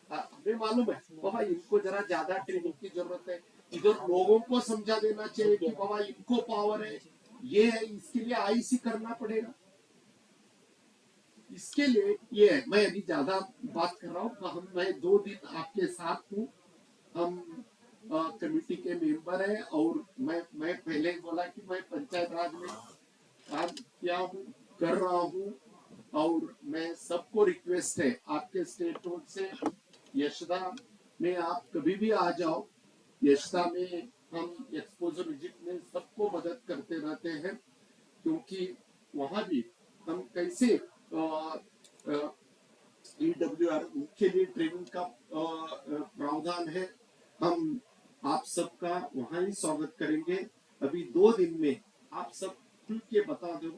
हमें मालूम है बाबा, इनको जरा ज्यादा ट्रेनिंग की जरूरत है। इधर लोगों को समझा देना चाहिए कि बाबा इनको पावर है, ये है, इसके लिए आईसी करना पड़ेगा। इसके लिए ये है, मैं अभी ज्यादा बात कर रहा हूँ। मैं 2 दिन आपके साथ हूँ, हम कमेटी के मेंबर हैं, और मैं पहले ही बोला कि मैं पंचायत राज में काम किया हूँ, कर रहा हूँ, और मैं सबको रिक्वेस्ट है आपके स्टेट बोर्ड से, यशदा में आप कभी भी आ जाओ। यशदा में हम एक्सपोजर विजिट में सबको मदद करते रहते हैं, क्योंकि वहां भी हम कैसे EWR के लिए ट्रेनिंग का प्रावधान है, हम आप सबका वहां ही स्वागत करेंगे। अभी 2 दिन में आप सब खुल के बता दो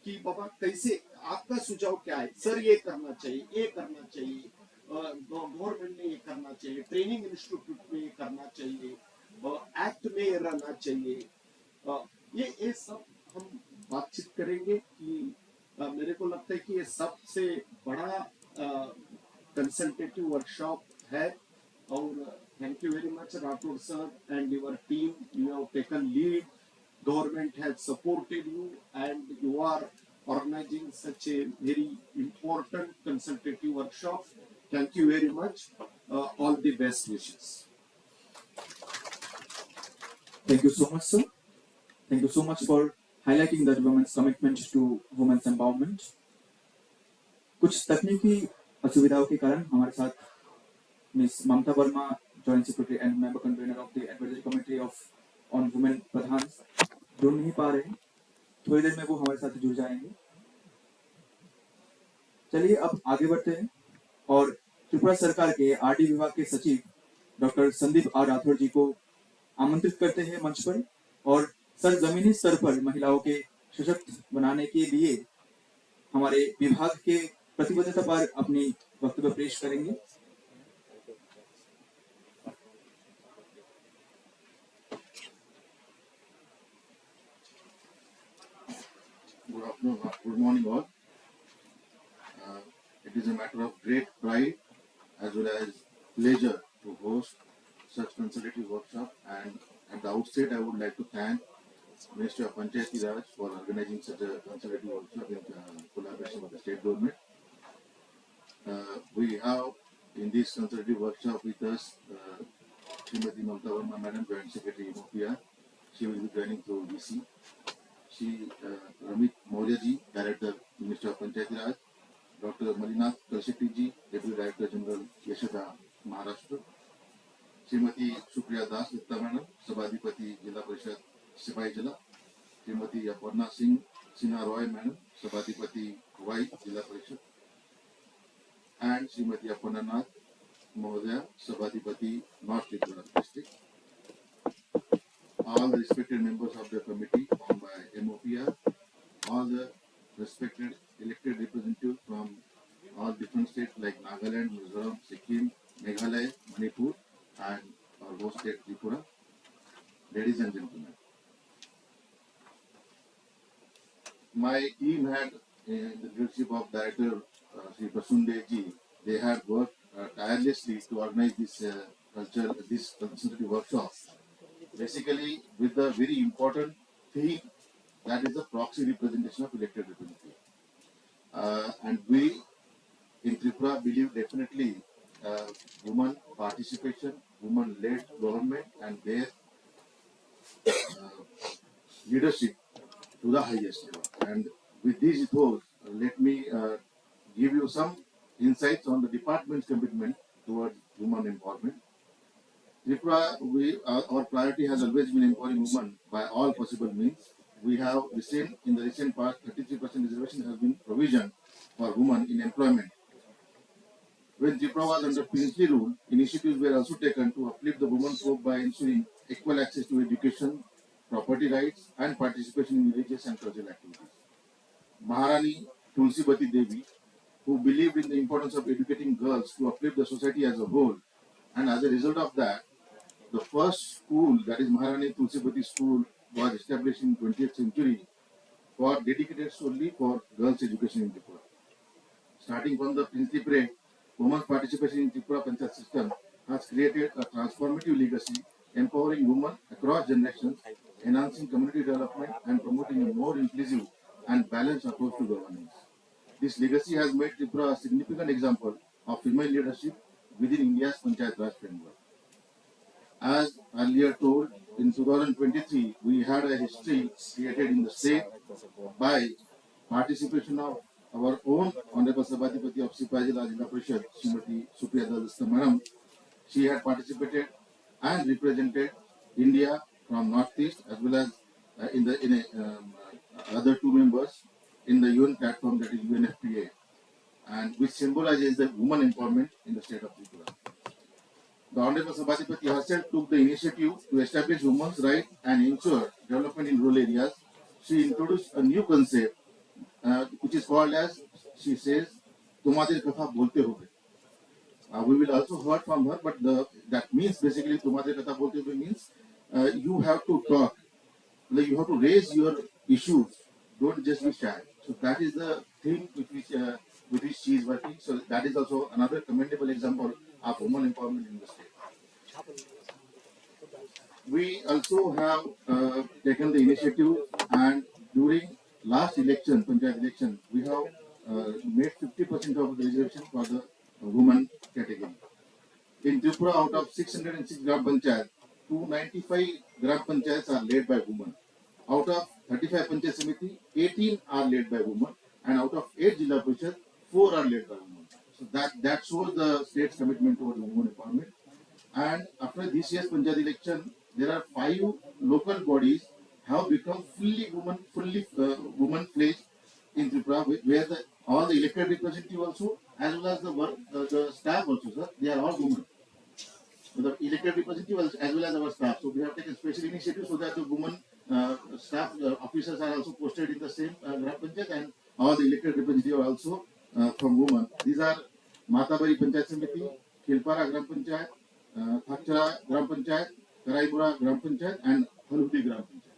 कि बाबा कैसे, आपका सुझाव क्या है, सर ये करना चाहिए, ये करना चाहिए, गवर्नमेंट ने ये करना चाहिए, ट्रेनिंग इंस्टीट्यूट में ये करना चाहिए, एक्ट में ये रहना चाहिए। ये सब हम बातचीत करेंगे कि मेरे को लगता है कि ये सबसे बड़ा कंसल्टेटिव वर्कशॉप है। और thank you very much Rathore sir and your team, you have taken lead, government has supported you, and you are organizing such a very important consultative workshop. Thank you very much. All the best wishes. Thank you so much, sir. Thank you so much for highlighting the government's commitment to women's empowerment. कुछ तकनीकी असुविधाओं के कारण हमारे साथ miss Mamta Verma, joint secretary and member convener of the advisory committee of on women pradhan, जुड़ नहीं पा रहे। थोड़ी देर में वो हमारे साथ जुड़ जाएंगे। चलिए अब आगे बढ़ते हैं और त्रिपुरा सरकार के आरडी विभाग के सचिव डॉक्टर संदीप आर राठौर जी को आमंत्रित करते हैं मंच पर, और सर जमीनी स्तर पर महिलाओं के सशक्त बनाने के लिए हमारे विभाग के प्रतिबद्धता पर अपनी वक्तव्य पेश करेंगे। Good afternoon, good morning all. It is a matter of great pride as well as pleasure to host such consultative workshop, and at the outset I would like to thank Ministry of Panchayati Raj for organizing such a consultative workshop in collaboration with the state government. We have in this consultative workshop with us Srimati Mamta Verma Madam, Joint Secretary MOPR. She will be joining through VC. Ramit Maurya ji, Director, Ministry of Panchayati Raj, Dr. Malinath Kalshetty ji, Deputy Director General, Yashoda, Maharashtra, Srimati Supriya Das Dutta Madam, Sabadipati Jilla Parishad, Sipai Jila, Srimati Aparna Singh Sinha Roy Madam, Sabadipati Huai Jilla Parishad, and Srimati Aparna Nath Mahodaya, Sabadipati North Tripura District. All the respected members of the committee formed by MOPR, all the respected elected representatives from all different states like Nagaland, Mizoram, Sikkim, Meghalaya, Manipur, and our host state Tripura. Ladies and gentlemen, tirelessly to organize this consultative workshop, basically with the very important theme, that is the proxy representation of elected representatives. And we in Tripura believe definitely uh, women participation, women-led government, and their leadership to the highest level. And with these ethos, let me give you some insights on the department's commitment towards women empowerment. Tripura, our priority has always been empowering women by all possible means. We have in the recent past, 33% reservation has been provision for women in employment. When Tripura was under princely rule, initiatives were also taken to uplift the women's folk by ensuring equal access to education, property rights, and participation in religious and cultural activities. Maharani Tulsibati Devi, who believed in the importance of educating girls to uplift the society as a whole, and as a result of that, the first school, that is Maharani Tulsibati School, was established in 20th century for dedicated solely for girls' education in Tripura. Starting from the princely parade, women's participation in Tripura Panchayat system has created a transformative legacy, empowering women across generations, enhancing community development, and promoting a more inclusive and balanced approach to governance. This legacy has made Tripura a significant example of female leadership within India's Panchayat Raj framework. As earlier told, in 2023, we had a history created in the state by participation of our own Honorable Sabhatipati of Sipahi Rajendra Parishad, Srimati Supriya Dasta Madam. She had participated and represented India from Northeast as well as other two members in the UN platform, that is UNFPA, and which symbolizes the women empowerment in the state of Tripura. The Honorable Sabhatipati herself took the initiative to establish women's rights and ensure development in rural areas. She introduced a new concept which is called as, she says, "Tumadir katha bolte hoge." We will also hear from her, but that means basically Tumadir katha bolte hoge means you have to talk, like you have to raise your issues. Don't just be shy. So that is the thing with which she is working. So that is also another commendable example of women empowerment in the state. We also have taken the initiative, and during last election, Panchayat election, we have made 50% of the reservation for the women category. In Tripura, out of 606 Gram Panchayat, 295 Gram Panchayats are led by women. Out of 35 Panchayat Samiti, 18 are led by women, and out of 8 Jilla Parishad, 4 are led by women. So that shows the state's commitment towards women empowerment. And after this year's Panchayat election, there are 5 local bodies have become woman fledged in Tripura, where all the elected representatives also, as well as the staff also, sir, they are all women. So the elected representatives as well as our staff. So we have taken special initiative so that the women staff officers are also posted in the same Gram Panchayat, and all the elected representatives are also from women. These are Matabari Panchayat Samiti, Khilpara Gram Panchayat, Thakchara Gram Panchayat, Karaibura Gram Panchayat, and Haludi Gram Panchayat.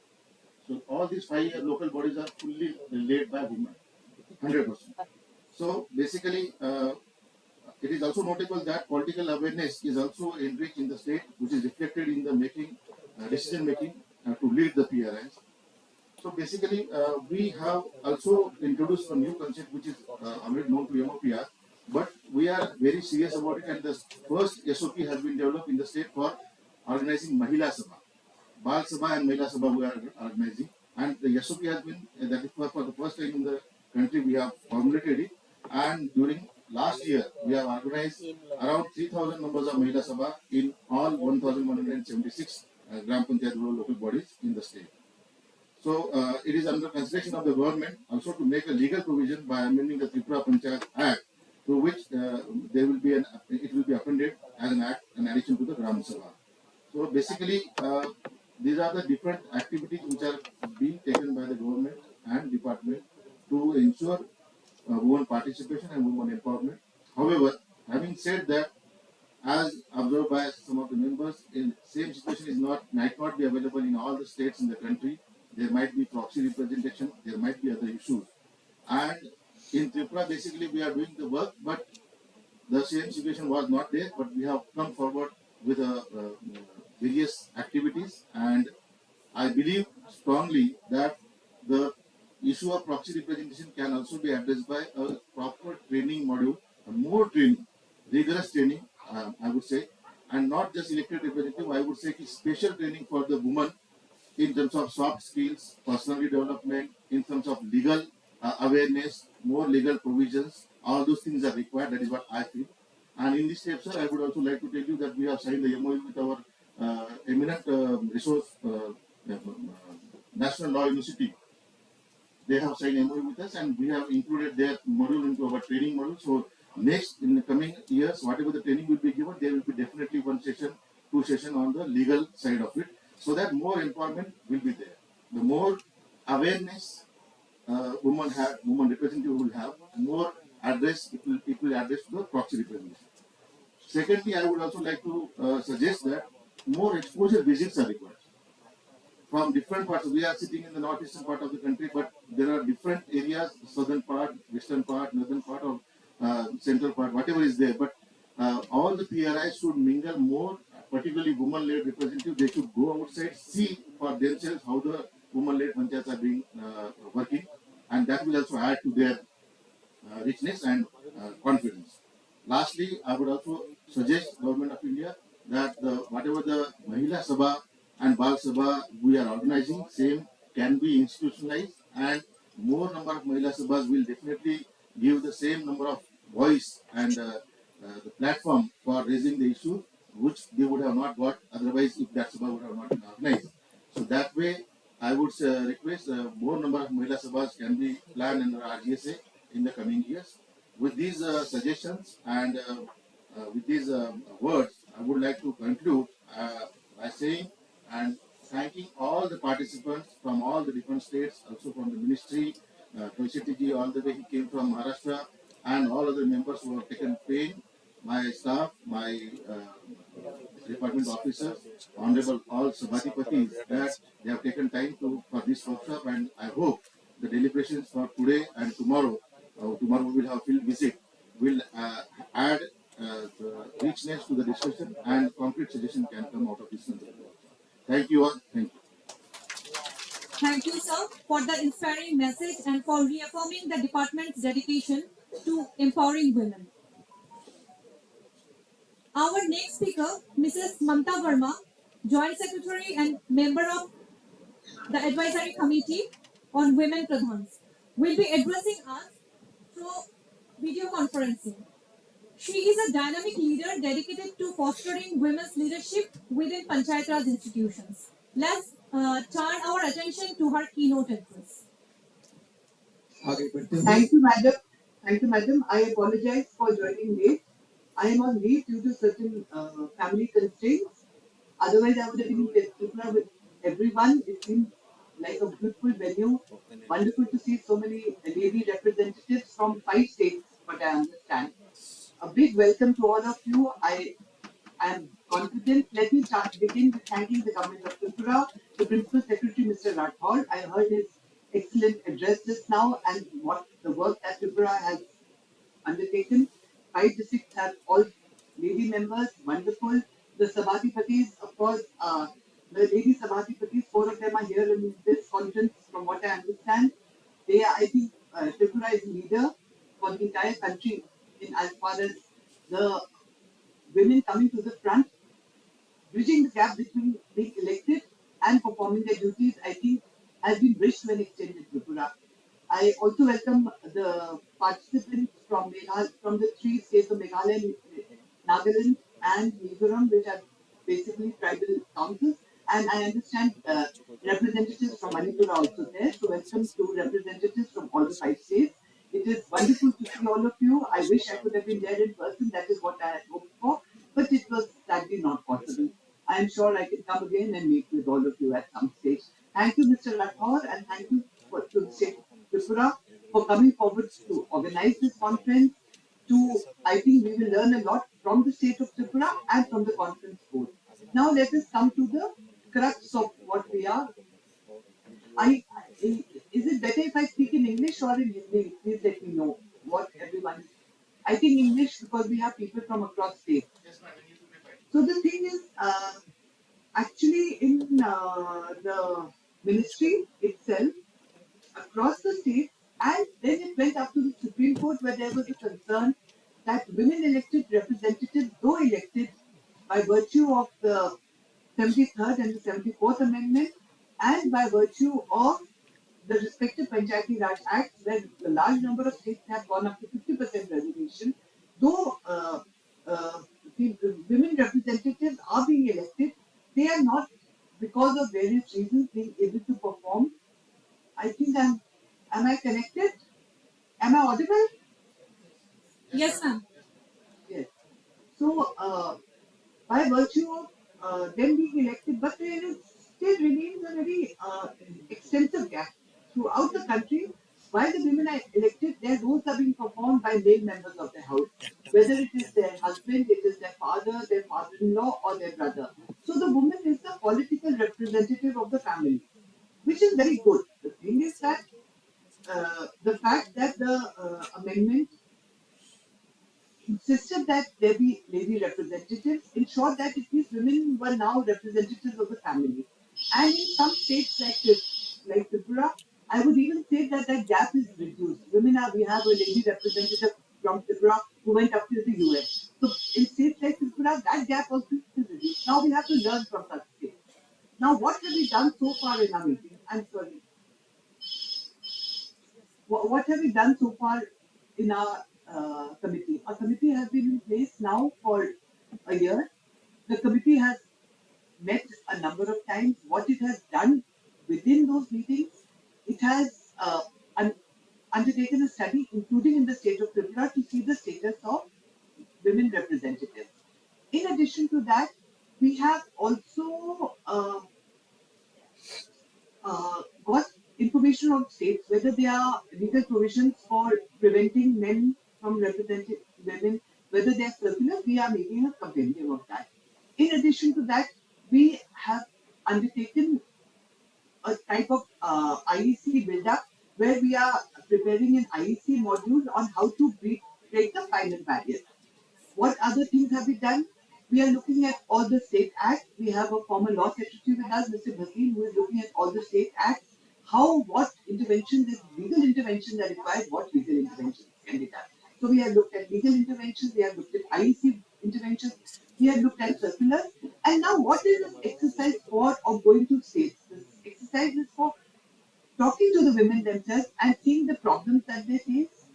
So all these 5 local bodies are fully led by women, 100%. So basically, it is also notable that political awareness is also enriched in the state, which is reflected in the decision making to lead the PRIs. So basically, we have also introduced a new concept which is already known to MOPR, but we are very serious about it, and the first SOP has been developed in the state for organizing Mahila Sabha. Bal Sabha and Mahila Sabha we are organizing, and the SOP has been, that is for the first time in the country we have formulated it, and during last year we have organized around 3,000 members of Mahila Sabha in all 1,176 Gram Panchayat rural local bodies in the state. So it is under consideration of the government also to make a legal provision by amending the Tripura Panchayat Act, through which it will be appended as an act in addition to the Gram Sabha. So basically, these are the different activities which are being taken by the government and department to ensure women participation and women empowerment. However, having said that, as observed by some of the members, in same situation might not be available in all the states in the country. There might be proxy representation, there might be other issues. And in Tripura, basically we are doing the work, but the same situation was not there, but we have come forward with various activities, and I believe strongly that the issue of proxy representation can also be addressed by a proper training module, more training, rigorous training, I would say, and not just elected representative. I would say special training for the woman in terms of soft skills, personality development, in terms of legal awareness, more legal provisions. All those things are required. That is what I feel. And in this step, sir, I would also like to tell you that we have signed the MOU with our eminent resource National Law University. They have signed MOU with us, and we have included their module into our training module. So next, in the coming years, whatever the training will be given, there will be definitely one session, two session on the legal side of it, so that more empowerment will be there. The more awareness women representative will have, more address it will address the proxy representation. Secondly, I would also like to suggest that more exposure visits are required from different parts. We are sitting in the northeastern part of the country, but there are different areas, southern part, western part, northern part, or central part, whatever is there. But all the PRIs should mingle more, particularly women-led representatives. They should go outside, see for themselves how the women-led panchayats are being working, and that will also add to their richness and confidence. Lastly, I would also suggest Government of India that whatever the Mahila Sabha and Bal Sabha we are organizing, same can be institutionalized, and more number of Mahila Sabhas will definitely give the same number of voice and the platform for raising the issue which they would have not got otherwise if that Sabha would have not been organized. So that way, I would request more number of Mahila Sabhas can be planned under RGSA in the coming years. With these suggestions and with these words, I would like to conclude by saying and thanking all the participants from all the different states, also from the ministry, Consultative, all the way he came from Maharashtra, and all other members who have taken pain, my staff, my department officers, honorable all Sabhatipatis, that they have taken time for this workshop, and I hope the deliberations for today and tomorrow, tomorrow we will have field visit, will add the richness to the discussion, and concrete suggestion can come out of this. Thank you all. Thank you. Thank you, sir, for the inspiring message and for reaffirming the department's dedication to empowering women. Our next speaker, Mrs. Mamta Verma, Joint Secretary and member of the Advisory Committee on Women Pradhans, will be addressing us through video conferencing. She is a dynamic leader dedicated to fostering women's leadership within Panchayat Raj institutions. Let's turn our attention to her keynote address. Thank you, madam. Thank you, madam. I apologize for joining late. I am on leave due to certain family constraints. Otherwise, I would have been in Tripura with everyone. It seems like a beautiful venue. Wonderful to see so many lady representatives from 5 states, but I understand. A big welcome to all of you. I am confident. Let me begin with thanking the government of Tripura, the Principal Secretary, Mr. Rathod. I heard his excellent address just now and what the work that Tripura has undertaken. 5 districts have all lady members, wonderful. The Sabhatipatis, of course, the lady Sabhatipatis, 4 of them are here in this conference, from what I understand. They are, I think, Tripura is a leader for the entire country in as far as the women coming to the front, bridging the gap between being elected and performing their duties, I think, has been bridged to an extent in Tripura. I also welcome the participants from the 3 states of Meghalaya, Nagaland, and Mizoram, which are basically tribal councils. And I understand representatives from Manipur are also there. So welcome to representatives from all the 5 states. It is wonderful to see all of you. I wish I could have been there in person. That is what I had hoped for. But it was sadly not possible. I am sure I can come again and meet with all of you at some stage. Thank you, Mr. Rathod, and thank you to the state of Tripura for coming forward to organize this conference. I think we will learn a lot from the state of Tripura and from the conference board. Now let us come to the crux of what we are. Is it better if I speak in English or in Hindi? Please let me know what everyone is. I think English because we have people from across states. So the thing is, actually in the ministry itself, across the state, and then it went up to the Supreme Court where there was a concern that women elected representatives, though elected by virtue of the 73rd and the 74th Amendment, and by virtue of the respective Panchayati Raj Acts, where the large number of states have gone up to 50% reservation, though the women representatives are being elected, they are not, because of various reasons, being able to perform. I think am I connected? Am I audible? Yes, ma'am. Yes. So, by virtue of them being elected, but there is, still remains a very extensive gap throughout the country. While the women are elected, their roles are being performed by male members of the house, whether it is their husband, it is their father-in-law, or their brother. So the woman is the political representative of the family, which is very good. The thing is that the fact that the amendment insisted that there be lady representatives ensured that at least women were now representatives of the family. And in some states like this, like Tripura, I would even say that that gap is reduced. We have a lady representative from Tripura who went up to the US. So in states like Tripura, that gap also is reduced. Now we have to learn from such states. Now what have we done so far in our meeting? I'm sorry. What have we done so far in our committee? Our committee has been in place now for a year. The committee has met a number of times. What it has done within those meetings, it has undertaken a study, including in the state of Tripura, to see the status of women representatives. In addition to that, we have also got information on states whether there are legal provisions for preventing men from representing women, whether they are circular. We are making a compendium of that. In addition to that, we have undertaken a type of IEC build-up where we are preparing an IEC module on how to break the final barrier. What other things have we done? We are looking at all the state acts. We have a former law secretary with us, Mr. Bhasin, who is looking at all the state acts, what interventions, if legal interventions are required, what legal interventions can be done. So we have looked at legal interventions, we have looked at IEC interventions, we have looked at circulars, and now what is this exercise for of going to states? This exercise is for talking to the women themselves and seeing the problems that they face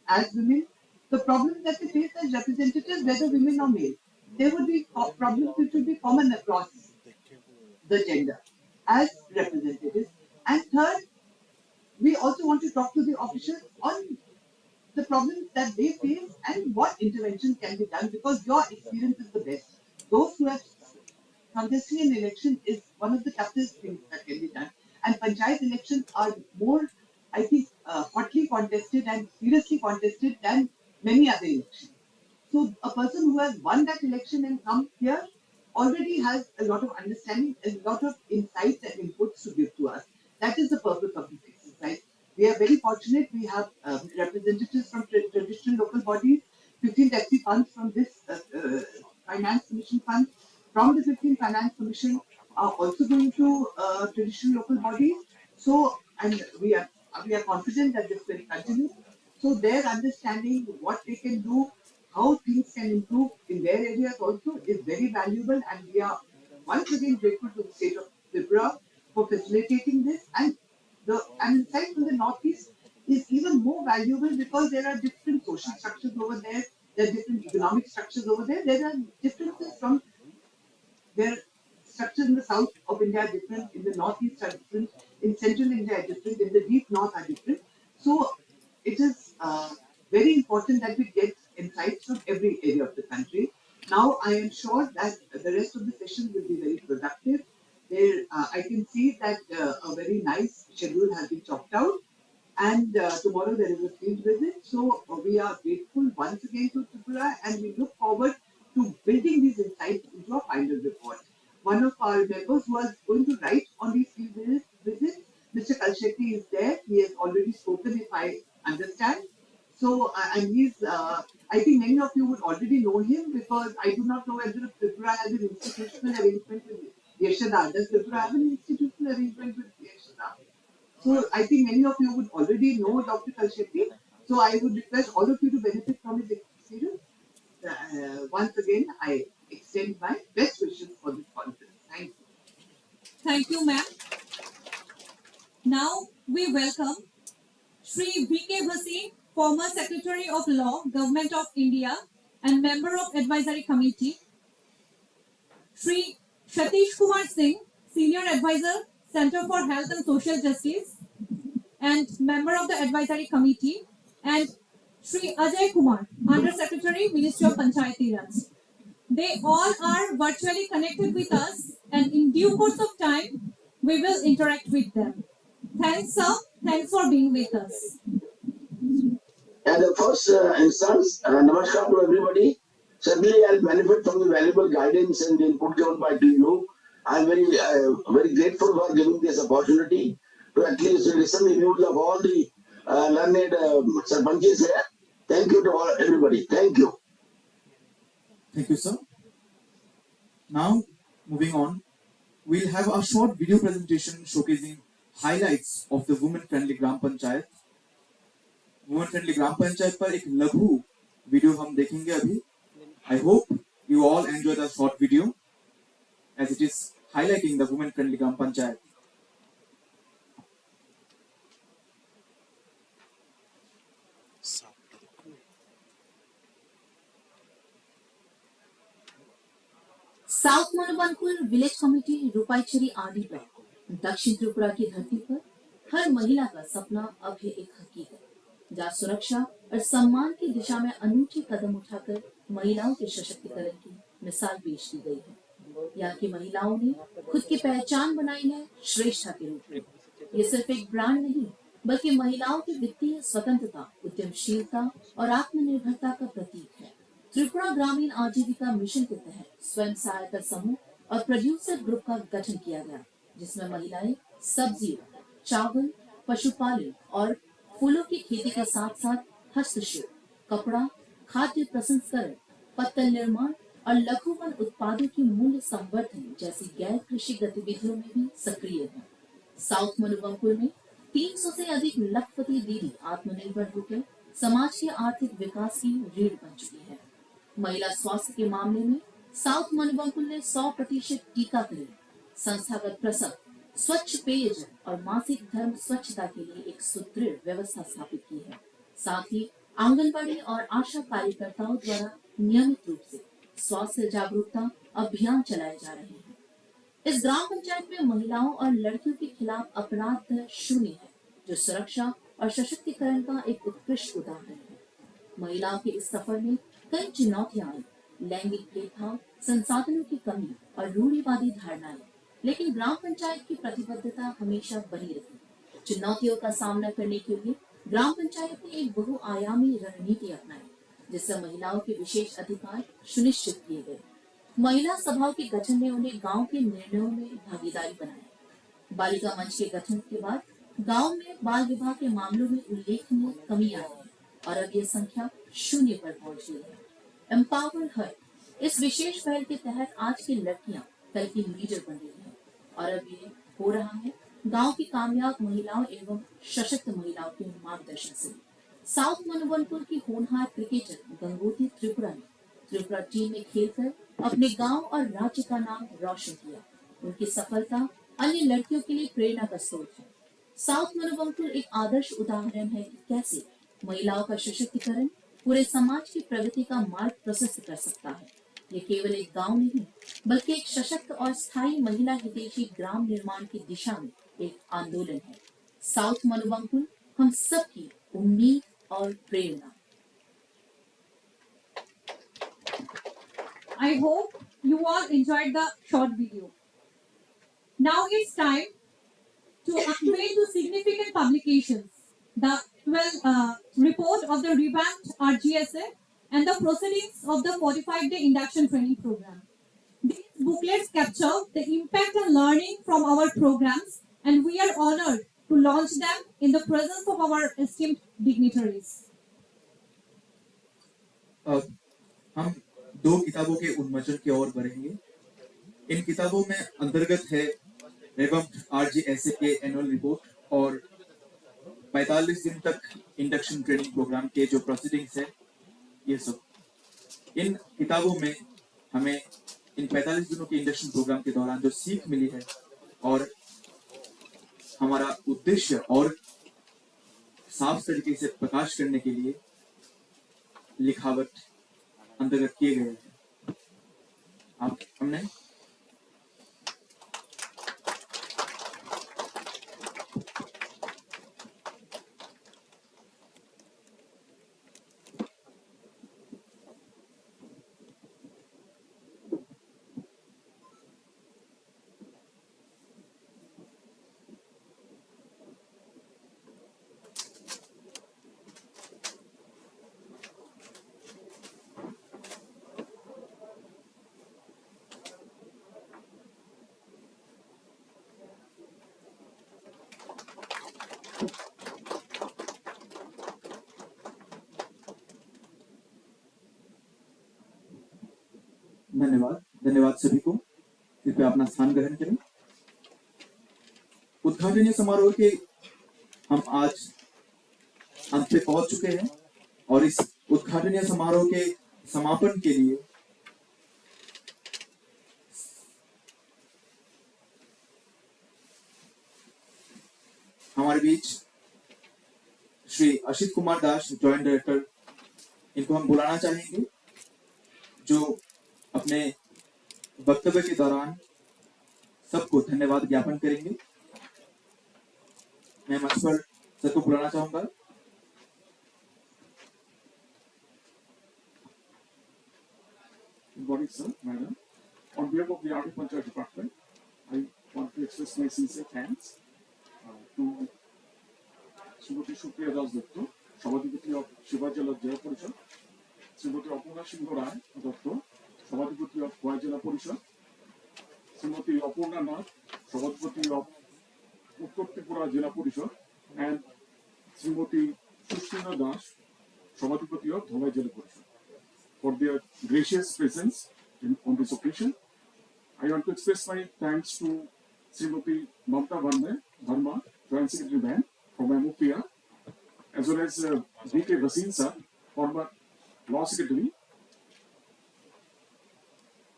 as women, the problems that they face as representatives, whether women or male. There would be problems which would be common across the gender as representatives. And third, we also want to talk to the officials on the problems that they face and what interventions can be done, because your experience is the best. Those who have contesting an election is one of the toughest things that can be done. And panchayat elections are more, I think, hotly contested and seriously contested than many other elections. So a person who has won that election and come here already has a lot of understanding, a lot of insights and inputs to give to us. That is the purpose of this exercise. We are very fortunate. We have representatives from traditional local bodies, 15 taxi funds from this finance commission fund. From the 15 finance commission are also going to traditional local bodies. So, and we are confident that this will continue. So their understanding what they can do, how things can improve in their areas also is very valuable, and we are once again grateful to the state of Tripura for facilitating this. And the insight from the northeast is even more valuable because there are different social structures over there, there are different economic structures over there, there are differences from their structures in the south of India are different, in the northeast are different, in central India are different, in the deep north are different. So it is very important that we get insights from every area of the country. Now I am sure that the rest of the session will be very productive. There, I can see that a very nice schedule has been chalked out, and tomorrow there is a field visit. So we are grateful once again to Tripura, and we look forward to building these insights into a final report. One of our members who was going to write on these field visits, Mr. Kalshetty, is there. He has already spoken, if I understand. So, and he's, I think I do not know whether Tripura has an institutional arrangement with Yeshada. Does Tripura have an institutional arrangement with Yeshada? So I think many of you would already know Dr. Kalshetty. So I would request all of you to benefit from his experience. Once again, I extend my best wishes for this conference. Thank you. Thank you, ma'am. Now we welcome Shri V.K. Bhasin, former Secretary of Law, Government of India and member of Advisory Committee. Shri Satish Kumar Singh, Senior Advisor, Center for Health and Social Justice and member of the Advisory Committee. And Shri Ajay Kumar, Under Secretary, Ministry of Panchayati Raj. They all are virtually connected with us and in due course of time, we will interact with them. Thanks, sir. Thanks for being with us. At the first instance, namaskar to everybody. Certainly, I'll benefit from the valuable guidance and input given by to you. I'm very grateful for giving this opportunity to at least listen the views of all the learned sarpanches here. Thank you to all everybody. Thank you. Thank you, sir. Now, moving on, we'll have a short video presentation showcasing highlights of the women-friendly Gram Panchayat. Women-friendly Gram Panchayat पर एक लघु video हम देखेंगे अभी. I hope you all enjoy the short video as it is highlighting the women-friendly Gram Panchayat. South Manobanpur village committee Rupaichhari RD block Dakshin Tripura की धरती पर हर महिला का सपना अब है एक हकीकत, जहाँ सुरक्षा और सम्मान की दिशा में अनूठे कदम उठाकर महिलाओं के सशक्तिकरण की मिसाल पेश की गई है। यहाँ की महिलाओं ने खुद की पहचान बनाई है श्रेष्ठा के रूप में। ये सिर्फ एक ब्रांड नहीं, बल्कि महिलाओं की वित्तीय स्वतंत्रता, उद्यमशीलता और आत्मनिर्भरता का प्रतीक है। त्रिपुरा ग्रामीण आजीविका मिशन के तहत स्वयं सहायता समूह और प्रोड्यूसर ग्रुप का गठन किया गया, जिसमें महिलाएं सब्जियों, चावल, पशुपालन और फूलों की खेती के साथ साथ हस्तशिल्प, कपड़ा, खाद्य प्रसंस्करण, पत्तल निर्माण और लघु वन उत्पादों की मूल्य संवर्धन जैसी गैर कृषि गतिविधियों में भी सक्रिय है। साउथ मनुबंकुर में 300 से अधिक लखपति दीदी आत्मनिर्भर होकर समाज के आर्थिक विकास की रीढ़ बन चुकी है। महिला स्वास्थ्य के मामले में साउथ मनुबंकुर ने 100% टीकाकरण, संस्थागत प्रसव, स्वच्छ पेयजल और मासिक धर्म स्वच्छता के लिए एक सुदृढ़ व्यवस्था स्थापित की है। साथ ही आंगनबाड़ी और आशा कार्यकर्ताओं द्वारा नियमित रूप से स्वास्थ्य जागरूकता अभियान चलाए जा रहे हैं। इस ग्राम पंचायत में महिलाओं और लड़कियों के खिलाफ अपराध दर 0 है, जो सुरक्षा और सशक्तिकरण का एक उत्कृष्ट उदाहरण है। महिलाओं के इस सफर में कई चुनौतियां आई, लैंगिक भेदभाव, संसाधनों की कमी और रूढ़िवादी धारणाएं, लेकिन ग्राम पंचायत की प्रतिबद्धता हमेशा बनी रही। चुनौतियों का सामना करने के लिए ग्राम पंचायत ने एक बहुआयामी रणनीति अपनाई, जिससे महिलाओं के विशेष अधिकार सुनिश्चित किए गए। महिला सभाओं के गठन ने उन्हें गांव के निर्णयों में भागीदारी बनाया। बालिका मंच के गठन के बाद गांव में बाल विवाह के मामलों में उल्लेखनीय कमी आई है और अब यह संख्या 0 पर पहुंच गई है। एम्पावर हर, इस विशेष पहल के तहत आज की लड़कियां कल की लीडर बन रही हैं और अब ये हो रहा है गांव की कामयाब महिलाओं एवं सशक्त महिलाओं के मार्गदर्शन से। साउथ मनुबनपुर की होनहार क्रिकेटर गंगोत्री त्रिपुरा ने त्रिपुरा टीम में खेलकर अपने गांव और राज्य का नाम रोशन किया। उनकी सफलता अन्य लड़कियों के लिए प्रेरणा का स्रोत है। साउथ मनुबनपुर एक आदर्श उदाहरण है कि कैसे महिलाओं का सशक्तिकरण पूरे समाज की प्रगति का मार्ग प्रशस्त कर सकता है। ये केवल एक गांव नहीं, बल्कि एक सशक्त और स्थायी महिला हितैषी ग्राम निर्माण की दिशा में एक आंदोलन है। साउथ मनुबंकुर हम सबकी उम्मीद और प्रेरणा। I hope you all enjoyed the short video. Now it's time to unveil the significant publications, the 12 report of the revamped RGSA and the proceedings of the 45-day induction training program. These booklets capture the impact and learning from our programs, and we are honored to launch them in the presence of our esteemed dignitaries. हम 2 किताबों के उन्मोचन की ओर बढ़ेंगे। इन किताबों में अंतर्गत है रिवम्प्ड RGSA के एनुअल रिपोर्ट और 45 दिन तक इंडक्शन ट्रेनिंग प्रोग्राम के जो प्रोसीडिंग्स है, ये सब। इन किताबों में हमें इन 45 दिनों के इंडक्शन प्रोग्राम के दौरान जो सीख मिली है और हमारा उद्देश्य और साफ तरीके से प्रकाश करने के लिए लिखावट अंतर्गत किए गए हैं। आप हमने धन्यवाद सभी को। कृपया अपना स्थान ग्रहण करें। उद्घाटनीय समारोह के हम आज अंत पे पहुंच चुके हैं और इस उद्घाटनीय समारोह के समापन के लिए हमारे बीच श्री अशित कुमार दास, जॉइंट डायरेक्टर, इनको हम बुलाना चाहेंगे, जो अपने वक्तव्य के दौरान सबको धन्यवाद ज्ञापन करेंगे। मैं मंच पर सबको बुलाना चाहूंगा। Good morning, sir, madam. On behalf of the RT Panchayat Department, I want to express my sincere thanks to Srimati Supriya Das Dutto, Sabhadipati of Shiva Jala Jaya Parishad, Srimati Apurna Singh Rai Dutto, Sabhadipati of Goa Jala Parishad, Srimati Apurna Nath, Sabhadipati of Uttar Tripura Jila Parishad, and Srimati Sushina Das, Sabhadipati of Dholai Jila Parishad, for their gracious presence on this occasion. I want to express my thanks to Srimati Mamta Verma, Joint Secretary Man from MOPR, as well as V.K. Vasin sir, former Law Secretary.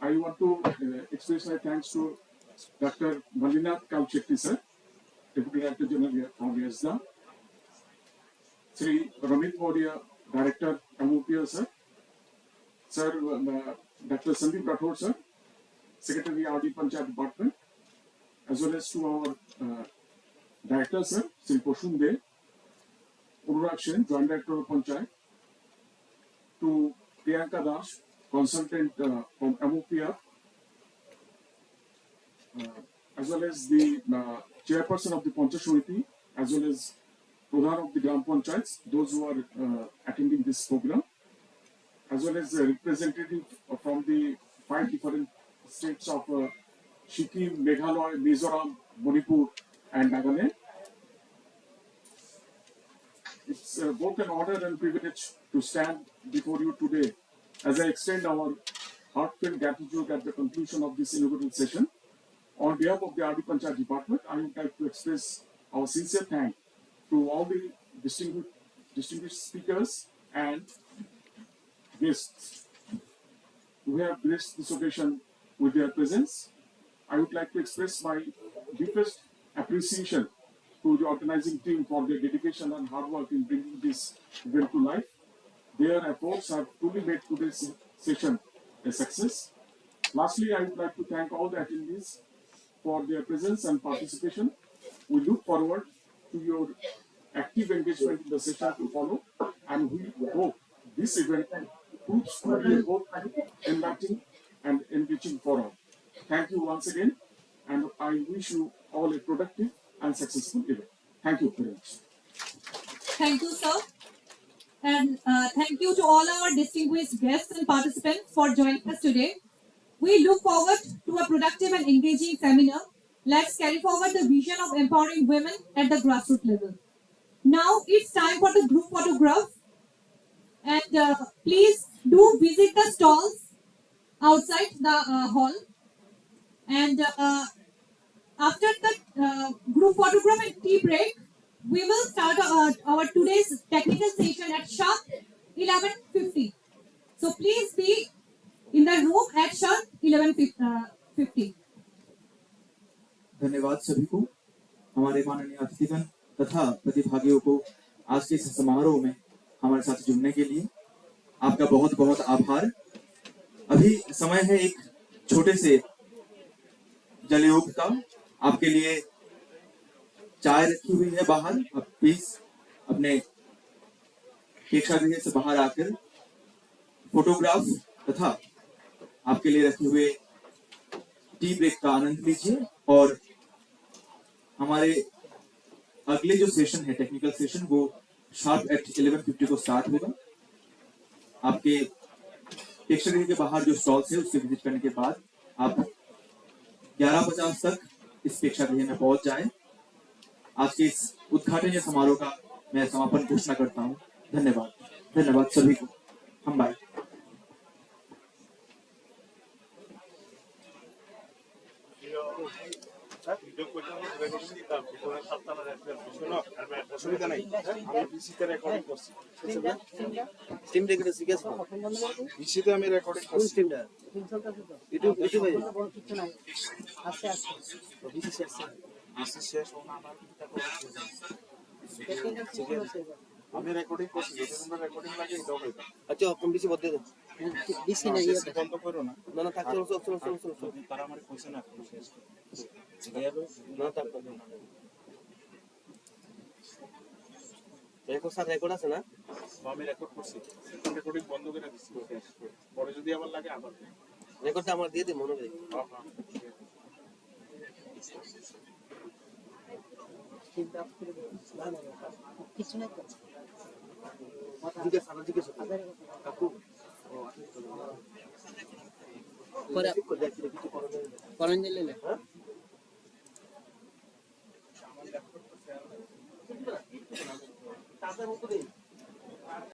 I want to express my thanks to Dr. Malinath Kalchetty sir, Deputy Director General from YESDA, Sri Ramit Modia, Director MOPR sir, Sir, Dr. Sandeep Rathod sir, Secretary RD Panchayat Department, as well as to our Director sir, Sri Poshunde, Ururakshan, Joint Director of Panchayat, to Priyanka Das, Consultant from MOPR, as well as the Chairperson of the Panchayat Samiti, as well as Pradhan of the Gram Panchayats, those who are attending this program, as well as a representative from the 5 different states of Sikkim, Meghalaya, Mizoram, Manipur, and Nagaland. It's both an honor and privilege to stand before you today as I extend our heartfelt gratitude at the conclusion of this inaugural session. On behalf of the RD Panchayat Department, I would like to express our sincere thanks to all the distinguished speakers and guests who have graced this occasion with their presence. I would like to express my deepest appreciation to the organizing team for their dedication and hard work in bringing this event to life. Their efforts have truly made today's session a success. Lastly, I would like to thank all the attendees for their presence and participation. We look forward to your active engagement in the session to follow, and we hope this event proves to be both enlightening and enriching for all. Thank you once again, and I wish you all a productive and successful event. Thank you very much. Thank you, sir. And thank you to all our distinguished guests and participants for joining us today. We look forward to a productive and engaging seminar. Let's carry forward the vision of empowering women at the grassroots level. Now it's time for the group photograph. And please do visit the stalls outside the hall. And after the group photograph and tea break, we will start our today's technical session at sharp 11:50. So please be in the room at sharp 11:50. धन्यवाद सभी को, हमारे माननीय अतिथिगण तथा प्रतिभागियों को आज के इस समारोह में हमारे साथ जुड़ने के लिए आपका बहुत बहुत आभार। अभी समय है एक छोटे से जलयोग का। आपके लिए चाय रखी हुई है बाहर, आप प्लीज अपने प्रेक्षागृह से बाहर आकर फोटोग्राफ तथा आपके लिए रखे हुए टी ब्रेक का आनंद लीजिए। और हमारे अगले जो सेशन है टेक्निकल सेशन, वो शार्प एट 11:50 को स्टार्ट होगा। आपके प्रेक्षागृह के बाहर जो स्टॉल्स है उससे विजिट करने के बाद आप 11:50 तक इस प्रेक्षागृह में पहुंच जाएं। आज के इस उद्घाटन समारोह का मैं समापन घोषणा करता हूं। धन्यवाद, धन्यवाद सभी को। हम बाय। অসুবিধা নাই, আমি বিসিতে রেকর্ডিং করছি। স্ট্রিম রেকর্ডিং শিখেছো? বিসিতে আমি রেকর্ডিং কোন করছি। স্ট্রিমটা? ইউটিউবে বড় কিছু নাই, আস্তে আস্তে বিসি শেষ বিসি শেষ হোনা আমার আমি রেকর্ডিং করছি, যদি তোমরা রেকর্ডিং লাগে এটাও হইতো। আচ্ছা আপনি বিসি বদলে দেন। বিসি নাই বন্ধ করো না। না না থাক, চলো চলো চলো চলো চলো। তারা আমারে কইছে না শেষ না থাক, রেকর্ড স্যার রেকর্ড আছে না? আমি রেকর্ড করছি, রেকর্ডিং বন্ধ করে দিচ্ছি। পরে যদি আবার লাগে আবার রেকর্ডটা আমার দিয়ে দিন মনে করে। কিছু নাই তো জিজ্ঞেস আবার জিজ্ঞেস কাকু করে করেন দিলে হ্যাঁ তাদের মতো